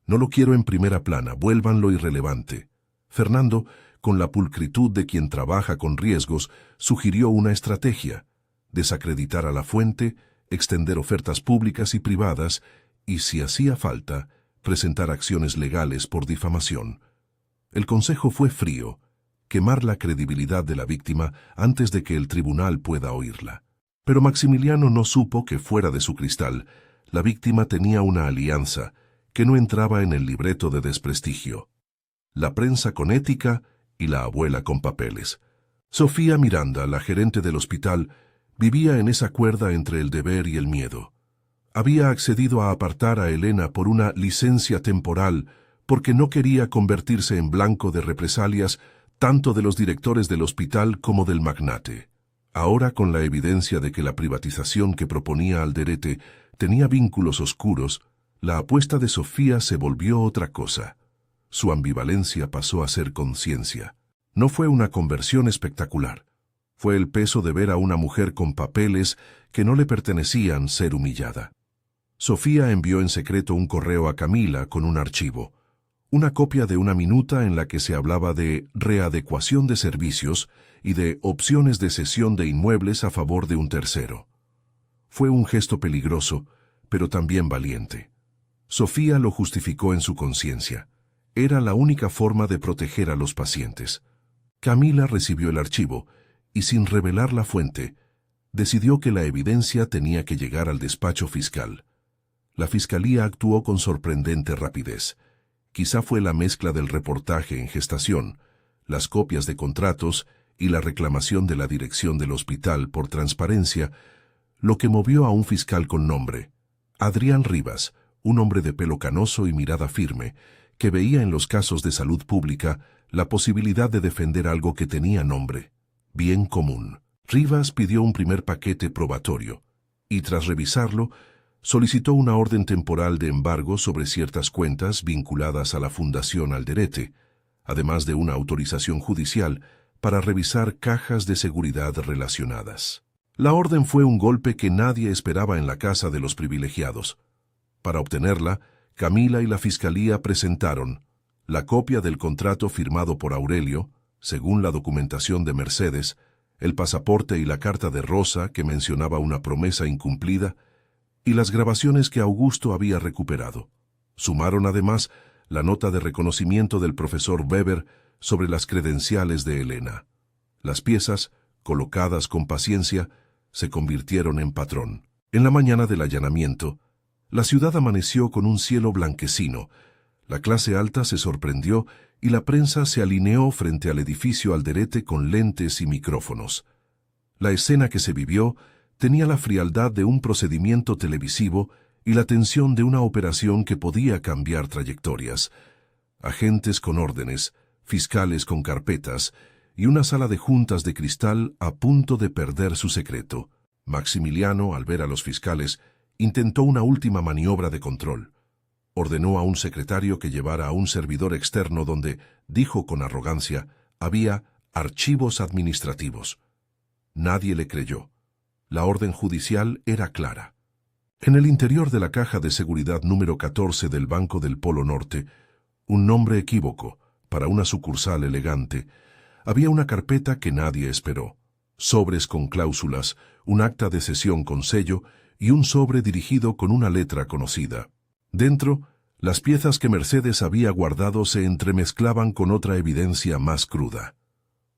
«No lo quiero en primera plana, vuélvanlo irrelevante». Fernando, con la pulcritud de quien trabaja con riesgos, sugirió una estrategia: desacreditar a la fuente, extender ofertas públicas y privadas y, si hacía falta, presentar acciones legales por difamación. El consejo fue frío: quemar la credibilidad de la víctima antes de que el tribunal pueda oírla. Pero Maximiliano no supo que fuera de su cristal, la víctima tenía una alianza que no entraba en el libreto de desprestigio: la prensa con ética y la abuela con papeles. Sofía Miranda, la gerente del hospital, vivía en esa cuerda entre el deber y el miedo. Había accedido a apartar a Elena por una licencia temporal porque no quería convertirse en blanco de represalias tanto de los directores del hospital como del magnate. Ahora, con la evidencia de que la privatización que proponía Alderete tenía vínculos oscuros, la apuesta de Sofía se volvió otra cosa. Su ambivalencia pasó a ser conciencia. No fue una conversión espectacular. Fue el peso de ver a una mujer con papeles que no le pertenecían ser humillada. Sofía envió en secreto un correo a Camila con un archivo, una copia de una minuta en la que se hablaba de readecuación de servicios y de opciones de cesión de inmuebles a favor de un tercero. Fue un gesto peligroso, pero también valiente. Sofía lo justificó en su conciencia. Era la única forma de proteger a los pacientes. Camila recibió el archivo y, sin revelar la fuente, decidió que la evidencia tenía que llegar al despacho fiscal. La fiscalía actuó con sorprendente rapidez. Quizá fue la mezcla del reportaje en gestación, las copias de contratos y la reclamación de la dirección del hospital por transparencia, lo que movió a un fiscal con nombre: Adrián Rivas, un hombre de pelo canoso y mirada firme, que veía en los casos de salud pública la posibilidad de defender algo que tenía nombre: bien común. Rivas pidió un primer paquete probatorio y, tras revisarlo, solicitó una orden temporal de embargo sobre ciertas cuentas vinculadas a la Fundación Alderete, además de una autorización judicial para revisar cajas de seguridad relacionadas. La orden fue un golpe que nadie esperaba en la casa de los privilegiados. Para obtenerla, Camila y la fiscalía presentaron la copia del contrato firmado por Aurelio, según la documentación de Mercedes, el pasaporte y la carta de Rosa que mencionaba una promesa incumplida, y las grabaciones que Augusto había recuperado. Sumaron además la nota de reconocimiento del profesor Weber sobre las credenciales de Elena. Las piezas, colocadas con paciencia, se convirtieron en patrón. En la mañana del allanamiento, la ciudad amaneció con un cielo blanquecino. La clase alta se sorprendió y la prensa se alineó frente al edificio Alderete con lentes y micrófonos. La escena que se vivió tenía la frialdad de un procedimiento televisivo y la tensión de una operación que podía cambiar trayectorias. Agentes con órdenes, fiscales con carpetas y una sala de juntas de cristal a punto de perder su secreto. Maximiliano, al ver a los fiscales, intentó una última maniobra de control. Ordenó a un secretario que llevara a un servidor externo donde, dijo con arrogancia, había archivos administrativos. Nadie le creyó. La orden judicial era clara. En el interior de la caja de seguridad número 14 del Banco del Polo Norte, un nombre equívoco para una sucursal elegante, había una carpeta que nadie esperó. Sobres con cláusulas, un acta de cesión con sello y un sobre dirigido con una letra conocida. Dentro, las piezas que Mercedes había guardado se entremezclaban con otra evidencia más cruda.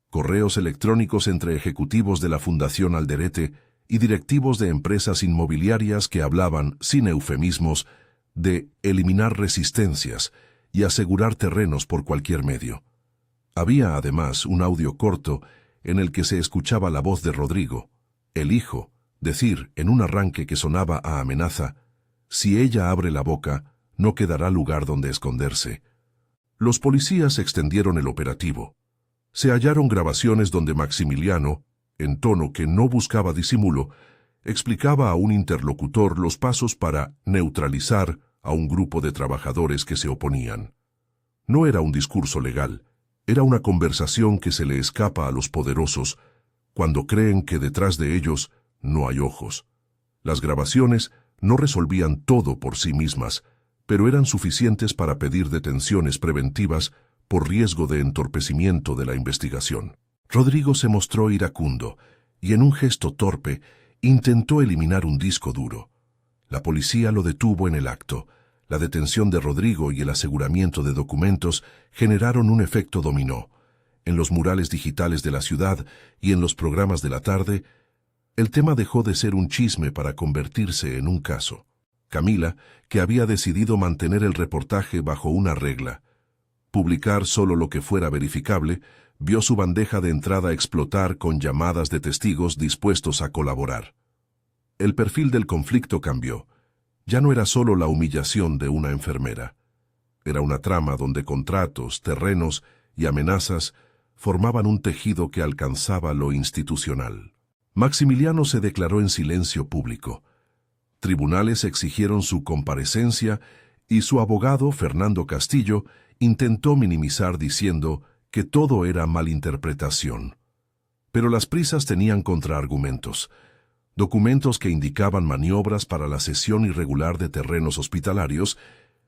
Correos electrónicos entre ejecutivos de la Fundación Alderete y directivos de empresas inmobiliarias que hablaban, sin eufemismos, de eliminar resistencias y asegurar terrenos por cualquier medio. Había además un audio corto en el que se escuchaba la voz de Rodrigo, el hijo, decir en un arranque que sonaba a amenaza: «Si ella abre la boca, no quedará lugar donde esconderse». Los policías extendieron el operativo. Se hallaron grabaciones donde Maximiliano, en tono que no buscaba disimulo, explicaba a un interlocutor los pasos para neutralizar a un grupo de trabajadores que se oponían. No era un discurso legal, era una conversación que se le escapa a los poderosos cuando creen que detrás de ellos no hay ojos. Las grabaciones no resolvían todo por sí mismas, pero eran suficientes para pedir detenciones preventivas por riesgo de entorpecimiento de la investigación. Rodrigo se mostró iracundo y en un gesto torpe intentó eliminar un disco duro. La policía lo detuvo en el acto. La detención de Rodrigo y el aseguramiento de documentos generaron un efecto dominó. En los murales digitales de la ciudad y en los programas de la tarde, el tema dejó de ser un chisme para convertirse en un caso. Camila, que había decidido mantener el reportaje bajo una regla, publicar solo lo que fuera verificable, vio su bandeja de entrada explotar con llamadas de testigos dispuestos a colaborar. El perfil del conflicto cambió. Ya no era solo la humillación de una enfermera. Era una trama donde contratos, terrenos y amenazas formaban un tejido que alcanzaba lo institucional. Maximiliano se declaró en silencio público. Tribunales exigieron su comparecencia y su abogado, Fernando Castillo, intentó minimizar diciendo que todo era malinterpretación. Pero las prisas tenían contraargumentos. Documentos que indicaban maniobras para la cesión irregular de terrenos hospitalarios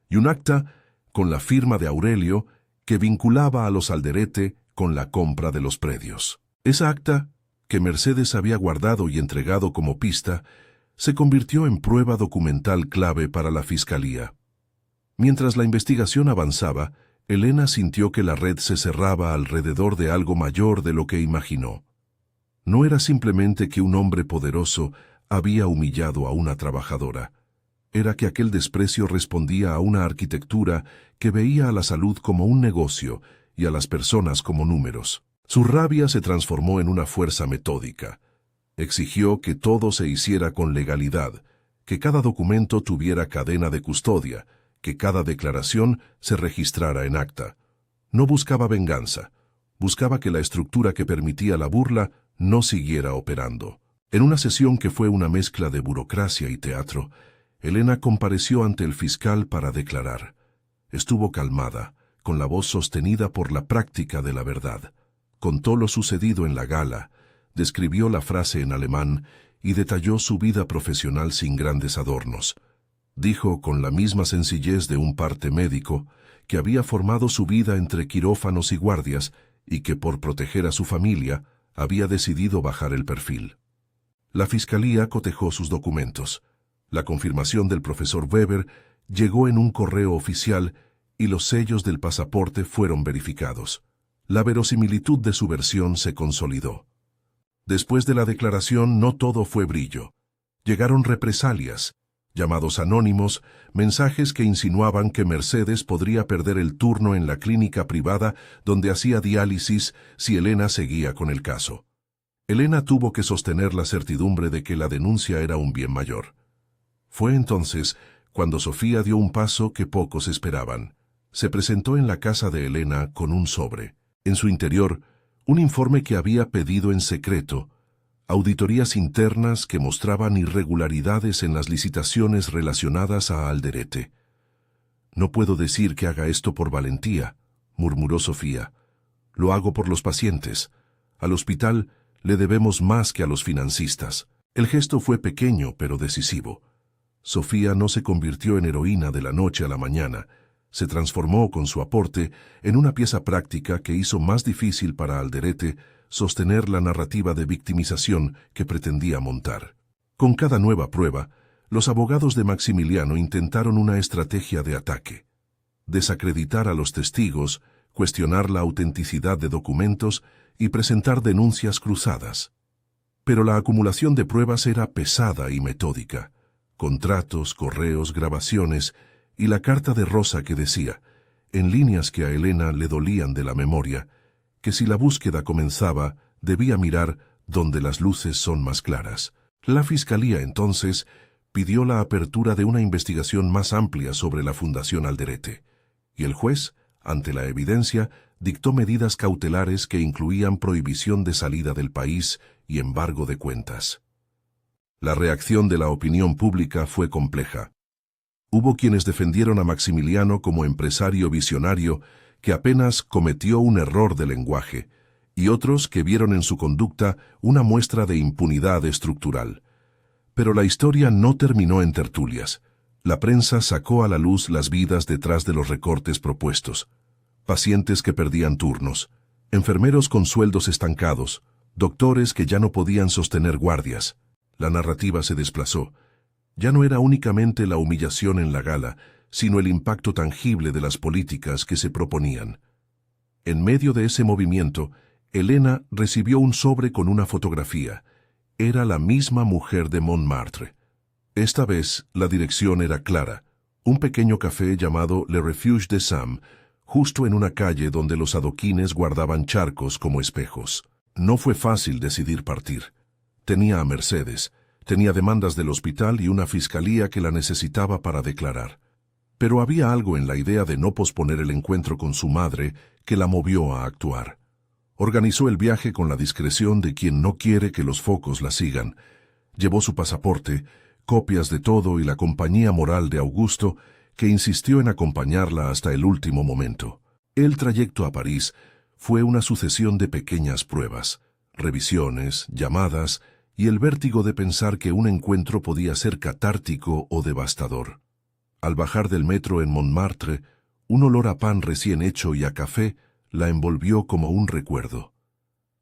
y un acta con la firma de Aurelio que vinculaba a los Alderete con la compra de los predios. Esa acta, que Mercedes había guardado y entregado como pista, se convirtió en prueba documental clave para la Fiscalía. Mientras la investigación avanzaba, Elena sintió que la red se cerraba alrededor de algo mayor de lo que imaginó. No era simplemente que un hombre poderoso había humillado a una trabajadora. Era que aquel desprecio respondía a una arquitectura que veía a la salud como un negocio y a las personas como números. Su rabia se transformó en una fuerza metódica. Exigió que todo se hiciera con legalidad, que cada documento tuviera cadena de custodia, que cada declaración se registrara en acta. No buscaba venganza, buscaba que la estructura que permitía la burla no siguiera operando. En una sesión que fue una mezcla de burocracia y teatro, Elena compareció ante el fiscal para declarar. Estuvo calmada, con la voz sostenida por la práctica de la verdad. Contó lo sucedido en la gala, describió la frase en alemán y detalló su vida profesional sin grandes adornos. Dijo con la misma sencillez de un parte médico que había formado su vida entre quirófanos y guardias y que por proteger a su familia había decidido bajar el perfil. La Fiscalía cotejó sus documentos. La confirmación del profesor Weber llegó en un correo oficial y los sellos del pasaporte fueron verificados. La verosimilitud de su versión se consolidó. Después de la declaración no todo fue brillo. Llegaron represalias, llamados anónimos, mensajes que insinuaban que Mercedes podría perder el turno en la clínica privada donde hacía diálisis si Elena seguía con el caso. Elena tuvo que sostener la certidumbre de que la denuncia era un bien mayor. Fue entonces cuando Sofía dio un paso que pocos esperaban. Se presentó en la casa de Elena con un sobre. En su interior, un informe que había pedido en secreto, auditorías internas que mostraban irregularidades en las licitaciones relacionadas a Alderete. «No puedo decir que haga esto por valentía», murmuró Sofía. «Lo hago por los pacientes. Al hospital le debemos más que a los financistas». El gesto fue pequeño pero decisivo. Sofía no se convirtió en heroína de la noche a la mañana. Se transformó con su aporte en una pieza práctica que hizo más difícil para Alderete sostener la narrativa de victimización que pretendía montar. Con cada nueva prueba, los abogados de Maximiliano intentaron una estrategia de ataque: desacreditar a los testigos, cuestionar la autenticidad de documentos y presentar denuncias cruzadas. Pero la acumulación de pruebas era pesada y metódica. Contratos, correos, grabaciones y la carta de Rosa que decía, en líneas que a Elena le dolían de la memoria, que si la búsqueda comenzaba, debía mirar donde las luces son más claras. La Fiscalía entonces pidió la apertura de una investigación más amplia sobre la Fundación Alderete, y el juez, ante la evidencia, dictó medidas cautelares que incluían prohibición de salida del país y embargo de cuentas. La reacción de la opinión pública fue compleja. Hubo quienes defendieron a Maximiliano como empresario visionario que apenas cometió un error de lenguaje, y otros que vieron en su conducta una muestra de impunidad estructural. Pero la historia no terminó en tertulias. La prensa sacó a la luz las vidas detrás de los recortes propuestos. Pacientes que perdían turnos, enfermeros con sueldos estancados, doctores que ya no podían sostener guardias. La narrativa se desplazó. Ya no era únicamente la humillación en la gala, sino el impacto tangible de las políticas que se proponían. En medio de ese movimiento, Elena recibió un sobre con una fotografía. Era la misma mujer de Montmartre. Esta vez la dirección era clara: un pequeño café llamado Le Refuge de Sam, justo en una calle donde los adoquines guardaban charcos como espejos. No fue fácil decidir partir. Tenía a Mercedes, tenía demandas del hospital y una fiscalía que la necesitaba para declarar. Pero había algo en la idea de no posponer el encuentro con su madre que la movió a actuar. Organizó el viaje con la discreción de quien no quiere que los focos la sigan. Llevó su pasaporte, copias de todo y la compañía moral de Augusto, que insistió en acompañarla hasta el último momento. El trayecto a París fue una sucesión de pequeñas pruebas, revisiones, llamadas y el vértigo de pensar que un encuentro podía ser catártico o devastador. Al bajar del metro en Montmartre, un olor a pan recién hecho y a café la envolvió como un recuerdo.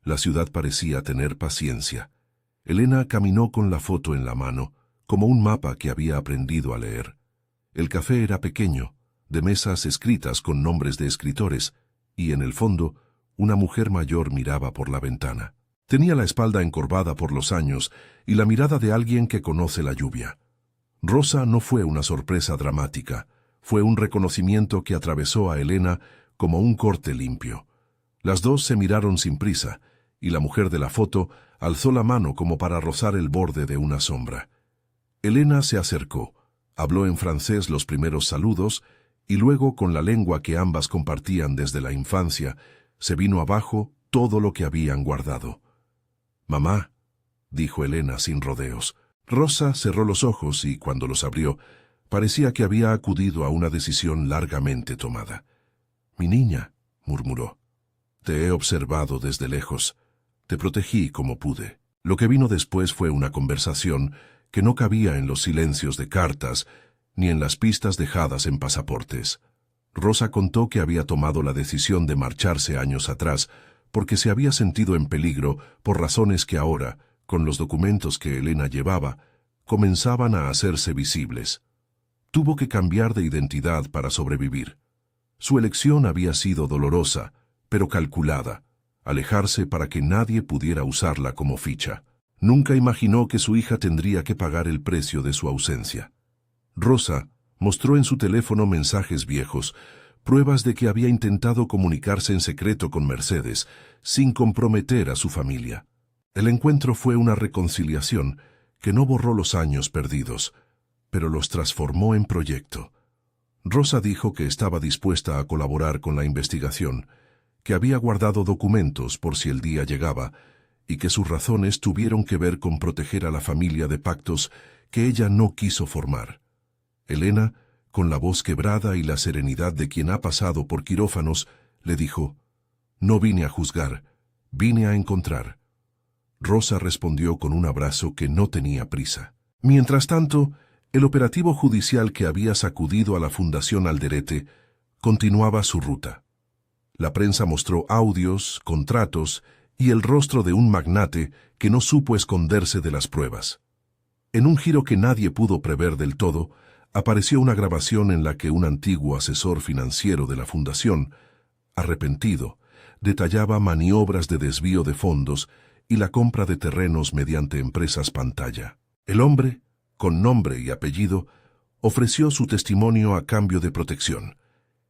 La ciudad parecía tener paciencia. Elena caminó con la foto en la mano, como un mapa que había aprendido a leer. El café era pequeño, de mesas escritas con nombres de escritores, y en el fondo, una mujer mayor miraba por la ventana. Tenía la espalda encorvada por los años y la mirada de alguien que conoce la lluvia. Rosa no fue una sorpresa dramática, fue un reconocimiento que atravesó a Elena como un corte limpio. Las dos se miraron sin prisa, y la mujer de la foto alzó la mano como para rozar el borde de una sombra. Elena se acercó, habló en francés los primeros saludos, y luego, con la lengua que ambas compartían desde la infancia, se vino abajo todo lo que habían guardado. «Mamá», dijo Elena sin rodeos. Rosa cerró los ojos y, cuando los abrió, parecía que había acudido a una decisión largamente tomada. «Mi niña», murmuró, «te he observado desde lejos. Te protegí como pude». Lo que vino después fue una conversación que no cabía en los silencios de cartas ni en las pistas dejadas en pasaportes. Rosa contó que había tomado la decisión de marcharse años atrás porque se había sentido en peligro por razones que ahora, con los documentos que Elena llevaba, comenzaban a hacerse visibles. Tuvo que cambiar de identidad para sobrevivir. Su elección había sido dolorosa, pero calculada: alejarse para que nadie pudiera usarla como ficha. Nunca imaginó que su hija tendría que pagar el precio de su ausencia. Rosa mostró en su teléfono mensajes viejos, pruebas de que había intentado comunicarse en secreto con Mercedes, sin comprometer a su familia. El encuentro fue una reconciliación que no borró los años perdidos, pero los transformó en proyecto. Rosa dijo que estaba dispuesta a colaborar con la investigación, que había guardado documentos por si el día llegaba, y que sus razones tuvieron que ver con proteger a la familia de pactos que ella no quiso formar. Elena, con la voz quebrada y la serenidad de quien ha pasado por quirófanos, le dijo: «No vine a juzgar, vine a encontrar». Rosa respondió con un abrazo que no tenía prisa. Mientras tanto, el operativo judicial que había sacudido a la Fundación Alderete continuaba su ruta. La prensa mostró audios, contratos y el rostro de un magnate que no supo esconderse de las pruebas. En un giro que nadie pudo prever del todo, apareció una grabación en la que un antiguo asesor financiero de la Fundación, arrepentido, detallaba maniobras de desvío de fondos y la compra de terrenos mediante empresas pantalla. El hombre, con nombre y apellido, ofreció su testimonio a cambio de protección.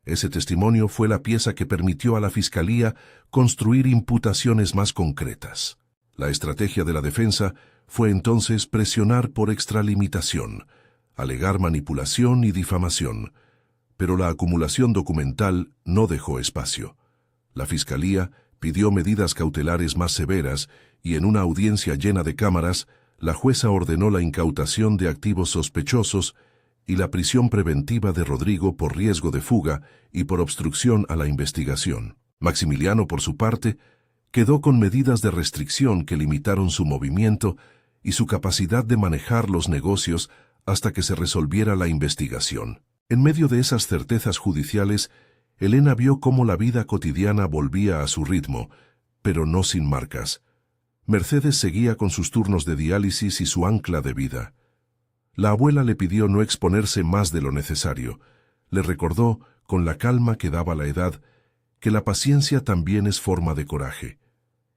Ese testimonio fue la pieza que permitió a la Fiscalía construir imputaciones más concretas. La estrategia de la defensa fue entonces presionar por extralimitación, alegar manipulación y difamación, pero la acumulación documental no dejó espacio. La Fiscalía pidió medidas cautelares más severas y en una audiencia llena de cámaras, la jueza ordenó la incautación de activos sospechosos y la prisión preventiva de Rodrigo por riesgo de fuga y por obstrucción a la investigación. Maximiliano, por su parte, quedó con medidas de restricción que limitaron su movimiento y su capacidad de manejar los negocios hasta que se resolviera la investigación. En medio de esas certezas judiciales, Elena vio cómo la vida cotidiana volvía a su ritmo, pero no sin marcas. Mercedes seguía con sus turnos de diálisis y su ancla de vida. La abuela le pidió no exponerse más de lo necesario. Le recordó, con la calma que daba la edad, que la paciencia también es forma de coraje.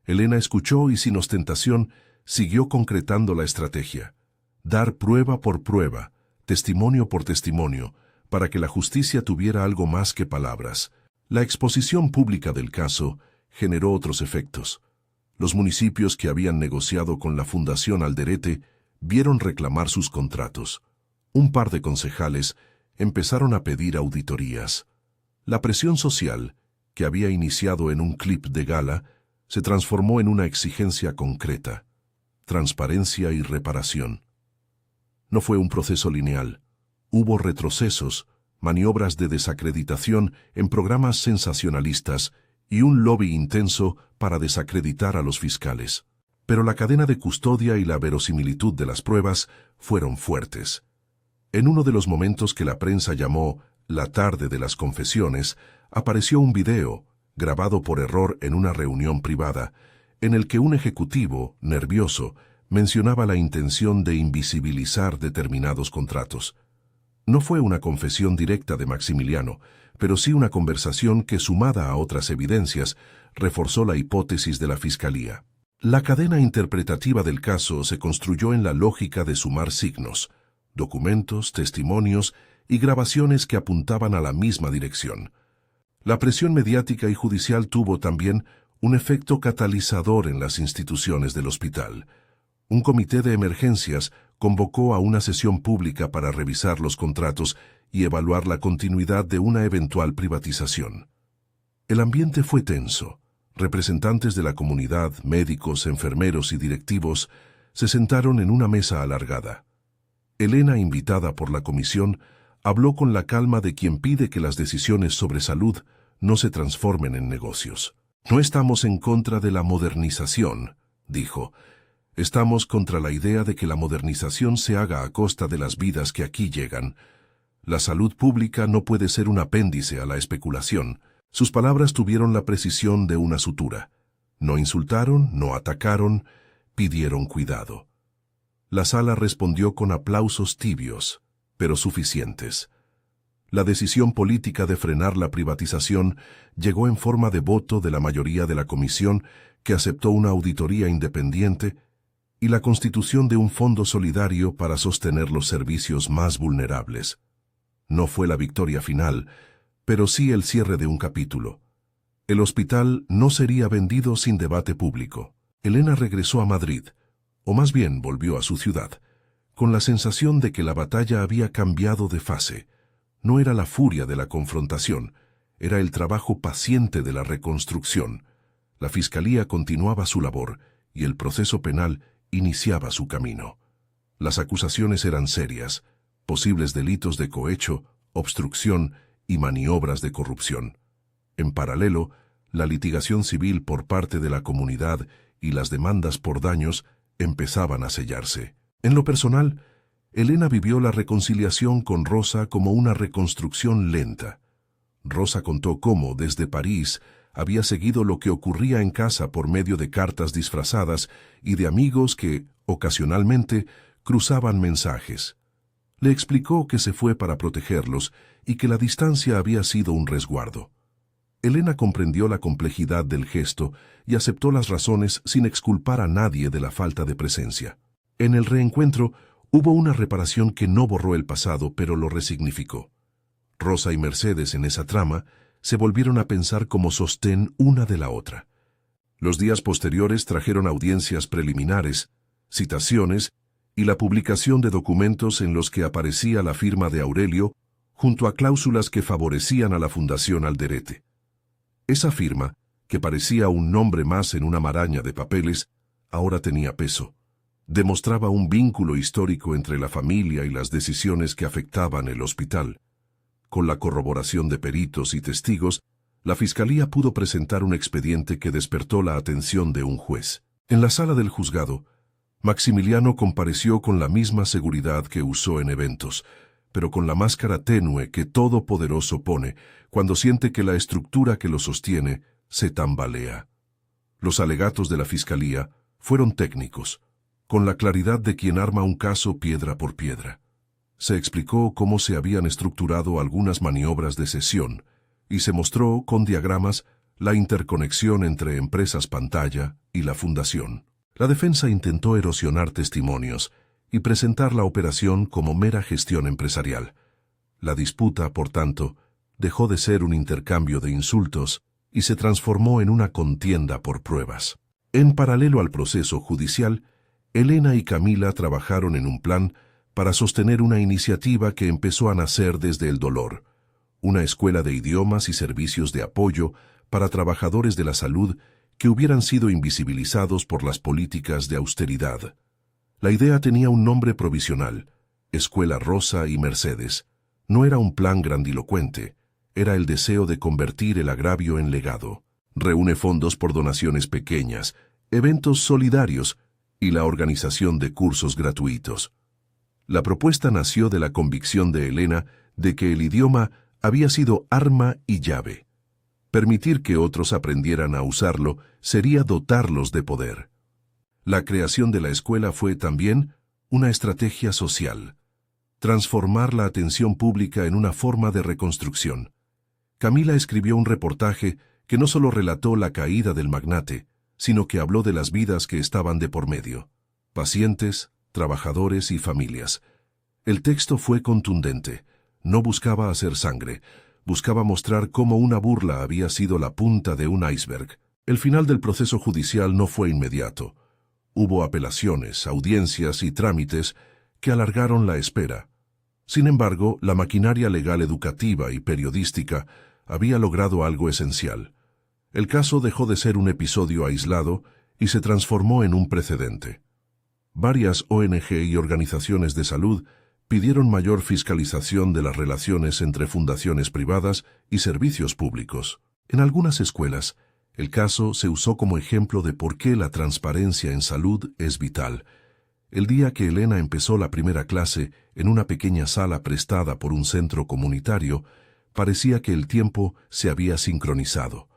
Elena escuchó y sin ostentación siguió concretando la estrategia. Dar prueba por prueba, testimonio por testimonio, para que la justicia tuviera algo más que palabras. La exposición pública del caso generó otros efectos. Los municipios que habían negociado con la Fundación Alderete vieron reclamar sus contratos. Un par de concejales empezaron a pedir auditorías. La presión social, que había iniciado en un clip de gala, se transformó en una exigencia concreta: transparencia y reparación. No fue un proceso lineal. Hubo retrocesos, maniobras de desacreditación en programas sensacionalistas y un lobby intenso para desacreditar a los fiscales. Pero la cadena de custodia y la verosimilitud de las pruebas fueron fuertes. En uno de los momentos que la prensa llamó «la tarde de las confesiones», apareció un video, grabado por error en una reunión privada, en el que un ejecutivo, nervioso, mencionaba la intención de invisibilizar determinados contratos. No fue una confesión directa de Maximiliano, pero sí una conversación que, sumada a otras evidencias, reforzó la hipótesis de la Fiscalía. La cadena interpretativa del caso se construyó en la lógica de sumar signos, documentos, testimonios y grabaciones que apuntaban a la misma dirección. La presión mediática y judicial tuvo también un efecto catalizador en las instituciones del hospital. Un comité de emergencias convocó a una sesión pública para revisar los contratos y evaluar la continuidad de una eventual privatización. El ambiente fue tenso. Representantes de la comunidad, médicos, enfermeros y directivos se sentaron en una mesa alargada. Elena, invitada por la comisión, habló con la calma de quien pide que las decisiones sobre salud no se transformen en negocios. «No estamos en contra de la modernización», dijo. «Estamos contra la idea de que la modernización se haga a costa de las vidas que aquí llegan. La salud pública no puede ser un apéndice a la especulación». Sus palabras tuvieron la precisión de una sutura. No insultaron, no atacaron, pidieron cuidado. La sala respondió con aplausos tibios, pero suficientes. La decisión política de frenar la privatización llegó en forma de voto de la mayoría de la comisión, que aceptó una auditoría independiente y la constitución de un fondo solidario para sostener los servicios más vulnerables. No fue la victoria final, pero sí el cierre de un capítulo. El hospital no sería vendido sin debate público. Elena regresó a Madrid, o más bien volvió a su ciudad, con la sensación de que la batalla había cambiado de fase. No era la furia de la confrontación, era el trabajo paciente de la reconstrucción. La Fiscalía continuaba su labor y el proceso penal iniciaba su camino. Las acusaciones eran serias, posibles delitos de cohecho, obstrucción y maniobras de corrupción. En paralelo, la litigación civil por parte de la comunidad y las demandas por daños empezaban a sellarse. En lo personal, Elena vivió la reconciliación con Rosa como una reconstrucción lenta. Rosa contó cómo, desde París, había seguido lo que ocurría en casa por medio de cartas disfrazadas y de amigos que, ocasionalmente, cruzaban mensajes. Le explicó que se fue para protegerlos y que la distancia había sido un resguardo. Elena comprendió la complejidad del gesto y aceptó las razones sin exculpar a nadie de la falta de presencia. En el reencuentro hubo una reparación que no borró el pasado, pero lo resignificó. Rosa y Mercedes en esa trama se volvieron a pensar como sostén una de la otra. Los días posteriores trajeron audiencias preliminares, citaciones y la publicación de documentos en los que aparecía la firma de Aurelio junto a cláusulas que favorecían a la Fundación Alderete. Esa firma, que parecía un nombre más en una maraña de papeles, ahora tenía peso. Demostraba un vínculo histórico entre la familia y las decisiones que afectaban el hospital. Con la corroboración de peritos y testigos, la Fiscalía pudo presentar un expediente que despertó la atención de un juez. En la sala del juzgado, Maximiliano compareció con la misma seguridad que usó en eventos, pero con la máscara tenue que todo poderoso pone cuando siente que la estructura que lo sostiene se tambalea. Los alegatos de la Fiscalía fueron técnicos, con la claridad de quien arma un caso piedra por piedra. Se explicó cómo se habían estructurado algunas maniobras de cesión y se mostró con diagramas la interconexión entre Empresas Pantalla y la Fundación. La defensa intentó erosionar testimonios y presentar la operación como mera gestión empresarial. La disputa, por tanto, dejó de ser un intercambio de insultos y se transformó en una contienda por pruebas. En paralelo al proceso judicial, Elena y Camila trabajaron en un plan para sostener una iniciativa que empezó a nacer desde el dolor, una escuela de idiomas y servicios de apoyo para trabajadores de la salud que hubieran sido invisibilizados por las políticas de austeridad. La idea tenía un nombre provisional, Escuela Rosa y Mercedes. No era un plan grandilocuente, era el deseo de convertir el agravio en legado. Reúne fondos por donaciones pequeñas, eventos solidarios y la organización de cursos gratuitos. La propuesta nació de la convicción de Elena de que el idioma había sido arma y llave. Permitir que otros aprendieran a usarlo sería dotarlos de poder. La creación de la escuela fue también una estrategia social. Transformar la atención pública en una forma de reconstrucción. Camila escribió un reportaje que no solo relató la caída del magnate, sino que habló de las vidas que estaban de por medio. Pacientes, trabajadores y familias. El texto fue contundente. No buscaba hacer sangre. Buscaba mostrar cómo una burla había sido la punta de un iceberg. El final del proceso judicial no fue inmediato. Hubo apelaciones, audiencias y trámites que alargaron la espera. Sin embargo, la maquinaria legal educativa y periodística había logrado algo esencial. El caso dejó de ser un episodio aislado y se transformó en un precedente. Varias ONG y organizaciones de salud pidieron mayor fiscalización de las relaciones entre fundaciones privadas y servicios públicos. En algunas escuelas, el caso se usó como ejemplo de por qué la transparencia en salud es vital. El día que Elena empezó la primera clase en una pequeña sala prestada por un centro comunitario, parecía que el tiempo se había sincronizado.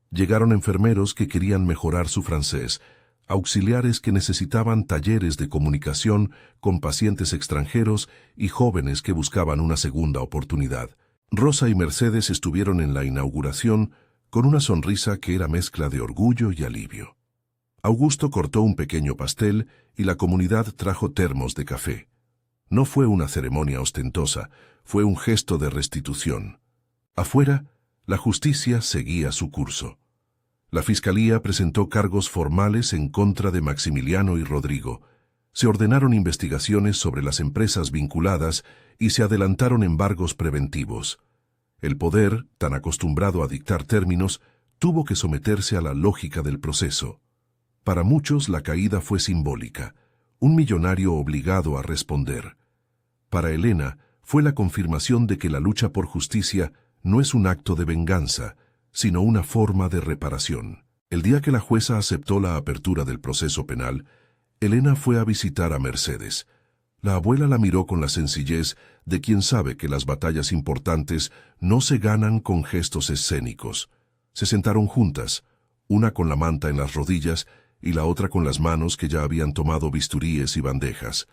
Llegaron enfermeros que querían mejorar su francés, auxiliares que necesitaban talleres de comunicación con pacientes extranjeros y jóvenes que buscaban una segunda oportunidad. Rosa y Mercedes estuvieron en la inauguración con una sonrisa que era mezcla de orgullo y alivio. Augusto cortó un pequeño pastel y la comunidad trajo termos de café. No fue una ceremonia ostentosa, fue un gesto de restitución. Afuera, la justicia seguía su curso. La fiscalía presentó cargos formales en contra de Maximiliano y Rodrigo. Se ordenaron investigaciones sobre las empresas vinculadas y se adelantaron embargos preventivos. El poder, tan acostumbrado a dictar términos, tuvo que someterse a la lógica del proceso. Para muchos la caída fue simbólica, un millonario obligado a responder. Para Elena fue la confirmación de que la lucha por justicia no es un acto de venganza, sino una forma de reparación. El día que la jueza aceptó la apertura del proceso penal, Elena fue a visitar a Mercedes. La abuela la miró con la sencillez de quien sabe que las batallas importantes no se ganan con gestos escénicos. Se sentaron juntas, una con la manta en las rodillas y la otra con las manos que ya habían tomado bisturíes y bandejas.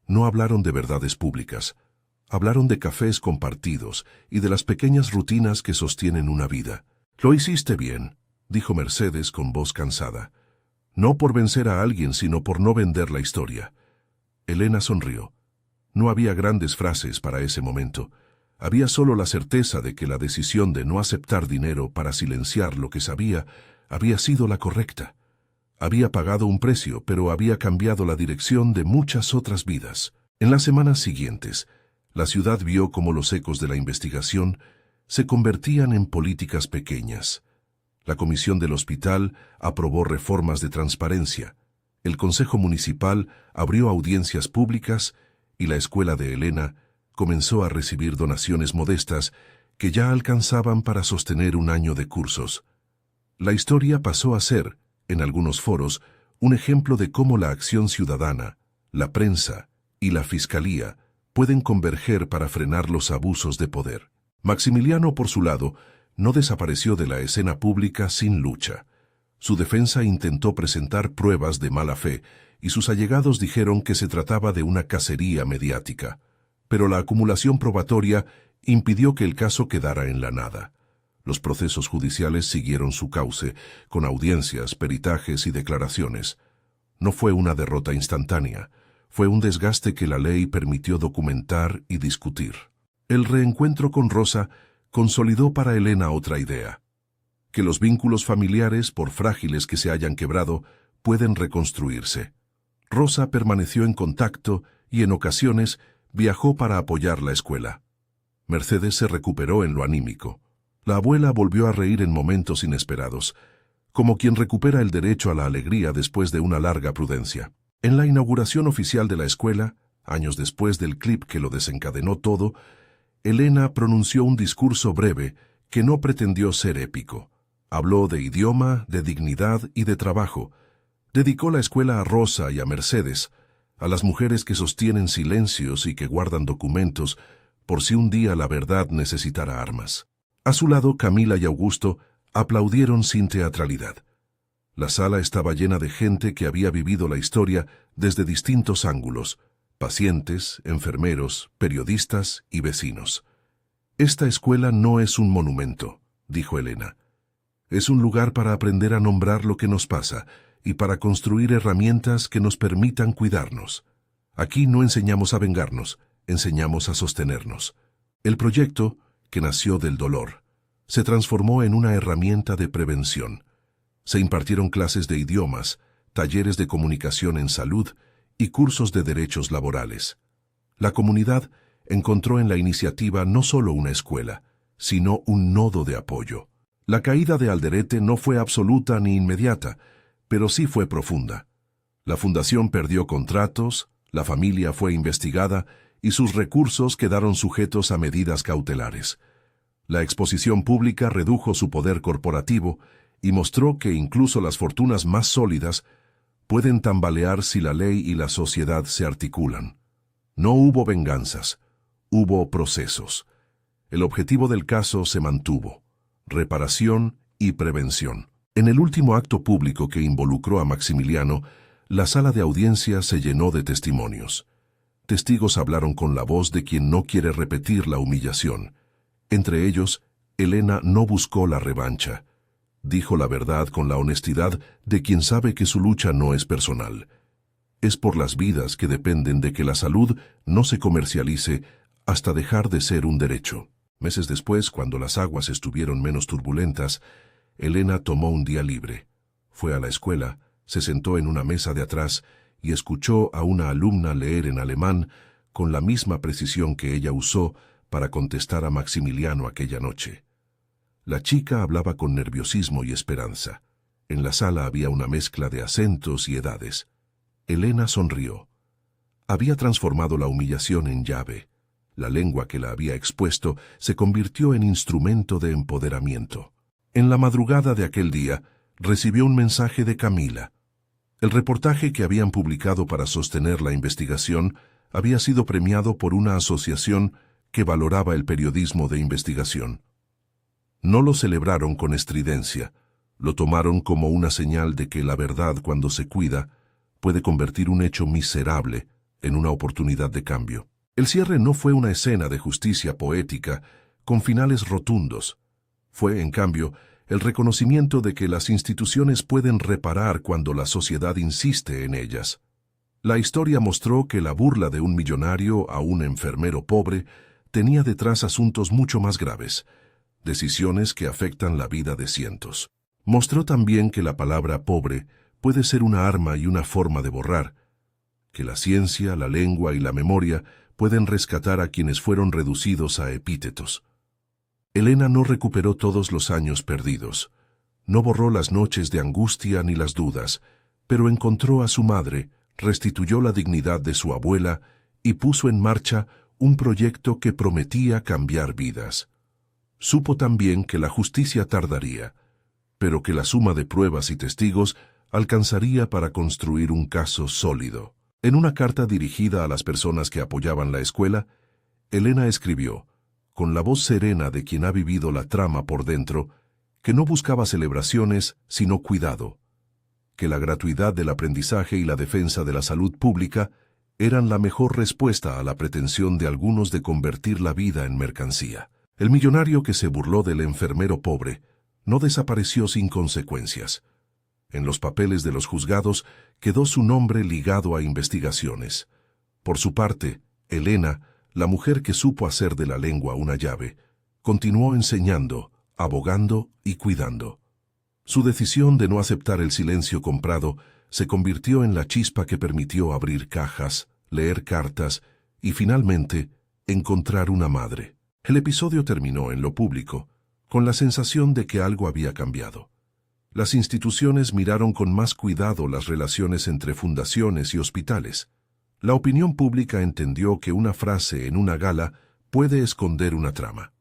No hablaron de verdades públicas. Hablaron de cafés compartidos y de las pequeñas rutinas que sostienen una vida. «Lo hiciste bien», dijo Mercedes con voz cansada. «No por vencer a alguien, sino por no vender la historia». Elena sonrió. No había grandes frases para ese momento. Había solo la certeza de que la decisión de no aceptar dinero para silenciar lo que sabía había sido la correcta. Había pagado un precio, pero había cambiado la dirección de muchas otras vidas. En las semanas siguientes, la ciudad vio cómo los ecos de la investigación se convertían en políticas pequeñas. La comisión del hospital aprobó reformas de transparencia. El Consejo Municipal abrió audiencias públicas y la escuela de Elena comenzó a recibir donaciones modestas que ya alcanzaban para sostener un año de cursos. La historia pasó a ser, en algunos foros, un ejemplo de cómo la acción ciudadana, la prensa y la fiscalía pueden converger para frenar los abusos de poder. Maximiliano, por su lado, no desapareció de la escena pública sin lucha. Su defensa intentó presentar pruebas de mala fe y sus allegados dijeron que se trataba de una cacería mediática. Pero la acumulación probatoria impidió que el caso quedara en la nada. Los procesos judiciales siguieron su cauce, con audiencias, peritajes y declaraciones. No fue una derrota instantánea, fue un desgaste que la ley permitió documentar y discutir. El reencuentro con Rosa consolidó para Elena otra idea: que los vínculos familiares, por frágiles que se hayan quebrado, pueden reconstruirse. Rosa permaneció en contacto y en ocasiones viajó para apoyar la escuela. Mercedes se recuperó en lo anímico. La abuela volvió a reír en momentos inesperados, como quien recupera el derecho a la alegría después de una larga prudencia. En la inauguración oficial de la escuela, años después del clip que lo desencadenó todo, Elena pronunció un discurso breve que no pretendió ser épico. Habló de idioma, de dignidad y de trabajo. Dedicó la escuela a Rosa y a Mercedes, a las mujeres que sostienen silencios y que guardan documentos por si un día la verdad necesitara armas. A su lado, Camila y Augusto aplaudieron sin teatralidad. La sala estaba llena de gente que había vivido la historia desde distintos ángulos: pacientes, enfermeros, periodistas y vecinos. «Esta escuela no es un monumento», dijo Elena. «Es un lugar para aprender a nombrar lo que nos pasa y para construir herramientas que nos permitan cuidarnos. Aquí no enseñamos a vengarnos, enseñamos a sostenernos». El proyecto, que nació del dolor, se transformó en una herramienta de prevención. Se impartieron clases de idiomas, talleres de comunicación en salud y cursos de derechos laborales. La comunidad encontró en la iniciativa no solo una escuela, sino un nodo de apoyo. La caída de Alderete no fue absoluta ni inmediata, pero sí fue profunda. La fundación perdió contratos, la familia fue investigada y sus recursos quedaron sujetos a medidas cautelares. La exposición pública redujo su poder corporativo y mostró que incluso las fortunas más sólidas pueden tambalear si la ley y la sociedad se articulan. No hubo venganzas, hubo procesos. El objetivo del caso se mantuvo: reparación y prevención. En el último acto público que involucró a Maximiliano, la sala de audiencia se llenó de testimonios. Testigos hablaron con la voz de quien no quiere repetir la humillación. Entre ellos, Elena no buscó la revancha. Dijo la verdad con la honestidad de quien sabe que su lucha no es personal. Es por las vidas que dependen de que la salud no se comercialice hasta dejar de ser un derecho. Meses después, cuando las aguas estuvieron menos turbulentas, Elena tomó un día libre. Fue a la escuela, se sentó en una mesa de atrás y escuchó a una alumna leer en alemán con la misma precisión que ella usó para contestar a Maximiliano aquella noche. La chica hablaba con nerviosismo y esperanza. En la sala había una mezcla de acentos y edades. Elena sonrió. Había transformado la humillación en llave. La lengua que la había expuesto se convirtió en instrumento de empoderamiento. En la madrugada de aquel día, recibió un mensaje de Camila. El reportaje que habían publicado para sostener la investigación había sido premiado por una asociación que valoraba el periodismo de investigación. No lo celebraron con estridencia, lo tomaron como una señal de que la verdad, cuando se cuida, puede convertir un hecho miserable en una oportunidad de cambio. El cierre no fue una escena de justicia poética con finales rotundos. Fue, en cambio, el reconocimiento de que las instituciones pueden reparar cuando la sociedad insiste en ellas. La historia mostró que la burla de un millonario a un enfermero pobre tenía detrás asuntos mucho más graves, decisiones que afectan la vida de cientos. Mostró también que la palabra pobre puede ser una arma y una forma de borrar, que la ciencia, la lengua y la memoria pueden rescatar a quienes fueron reducidos a epítetos. Elena no recuperó todos los años perdidos, no borró las noches de angustia ni las dudas, pero encontró a su madre, restituyó la dignidad de su abuela y puso en marcha un proyecto que prometía cambiar vidas. Supo también que la justicia tardaría, pero que la suma de pruebas y testigos alcanzaría para construir un caso sólido. En una carta dirigida a las personas que apoyaban la escuela, Elena escribió, con la voz serena de quien ha vivido la trama por dentro, que no buscaba celebraciones, sino cuidado, que la gratuidad del aprendizaje y la defensa de la salud pública eran la mejor respuesta a la pretensión de algunos de convertir la vida en mercancía. El millonario que se burló del enfermero pobre no desapareció sin consecuencias. En los papeles de los juzgados quedó su nombre ligado a investigaciones. Por su parte, Elena, la mujer que supo hacer de la lengua una llave, continuó enseñando, abogando y cuidando. Su decisión de no aceptar el silencio comprado se convirtió en la chispa que permitió abrir cajas, leer cartas y, finalmente, encontrar una madre. El episodio terminó en lo público, con la sensación de que algo había cambiado. Las instituciones miraron con más cuidado las relaciones entre fundaciones y hospitales. La opinión pública entendió que una frase en una gala puede esconder una trama.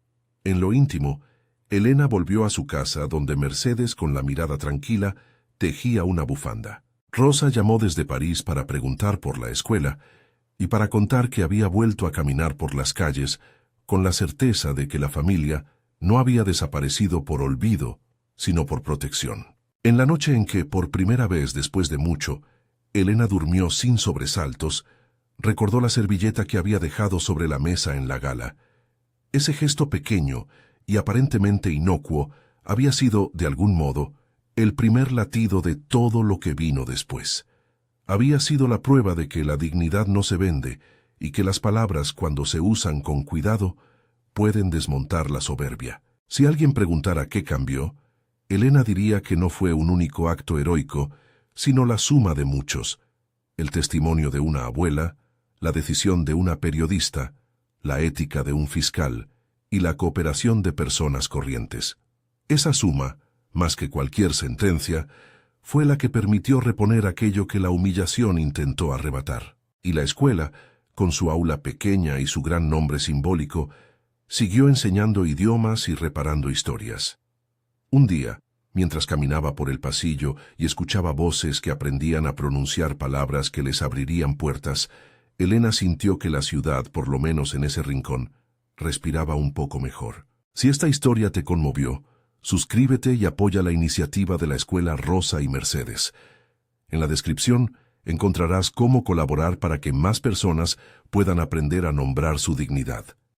En lo íntimo, Elena volvió a su casa donde Mercedes, con la mirada tranquila, tejía una bufanda. Rosa llamó desde París para preguntar por la escuela y para contar que había vuelto a caminar por las calles con la certeza de que la familia no había desaparecido por olvido, sino por protección. En la noche en que, por primera vez después de mucho, Elena durmió sin sobresaltos, recordó la servilleta que había dejado sobre la mesa en la gala. Ese gesto pequeño y aparentemente inocuo había sido, de algún modo, el primer latido de todo lo que vino después. Había sido la prueba de que la dignidad no se vende y que las palabras, cuando se usan con cuidado, pueden desmontar la soberbia. Si alguien preguntara qué cambió, Elena diría que no fue un único acto heroico, sino la suma de muchos: el testimonio de una abuela, la decisión de una periodista, la ética de un fiscal y la cooperación de personas corrientes. Esa suma, más que cualquier sentencia, fue la que permitió reponer aquello que la humillación intentó arrebatar. Y la escuela, con su aula pequeña y su gran nombre simbólico, siguió enseñando idiomas y reparando historias. Un día, mientras caminaba por el pasillo y escuchaba voces que aprendían a pronunciar palabras que les abrirían puertas, Elena sintió que la ciudad, por lo menos en ese rincón, respiraba un poco mejor. Si esta historia te conmovió, suscríbete y apoya la iniciativa de la Escuela Rosa y Mercedes. En la descripción encontrarás cómo colaborar para que más personas puedan aprender a nombrar su dignidad.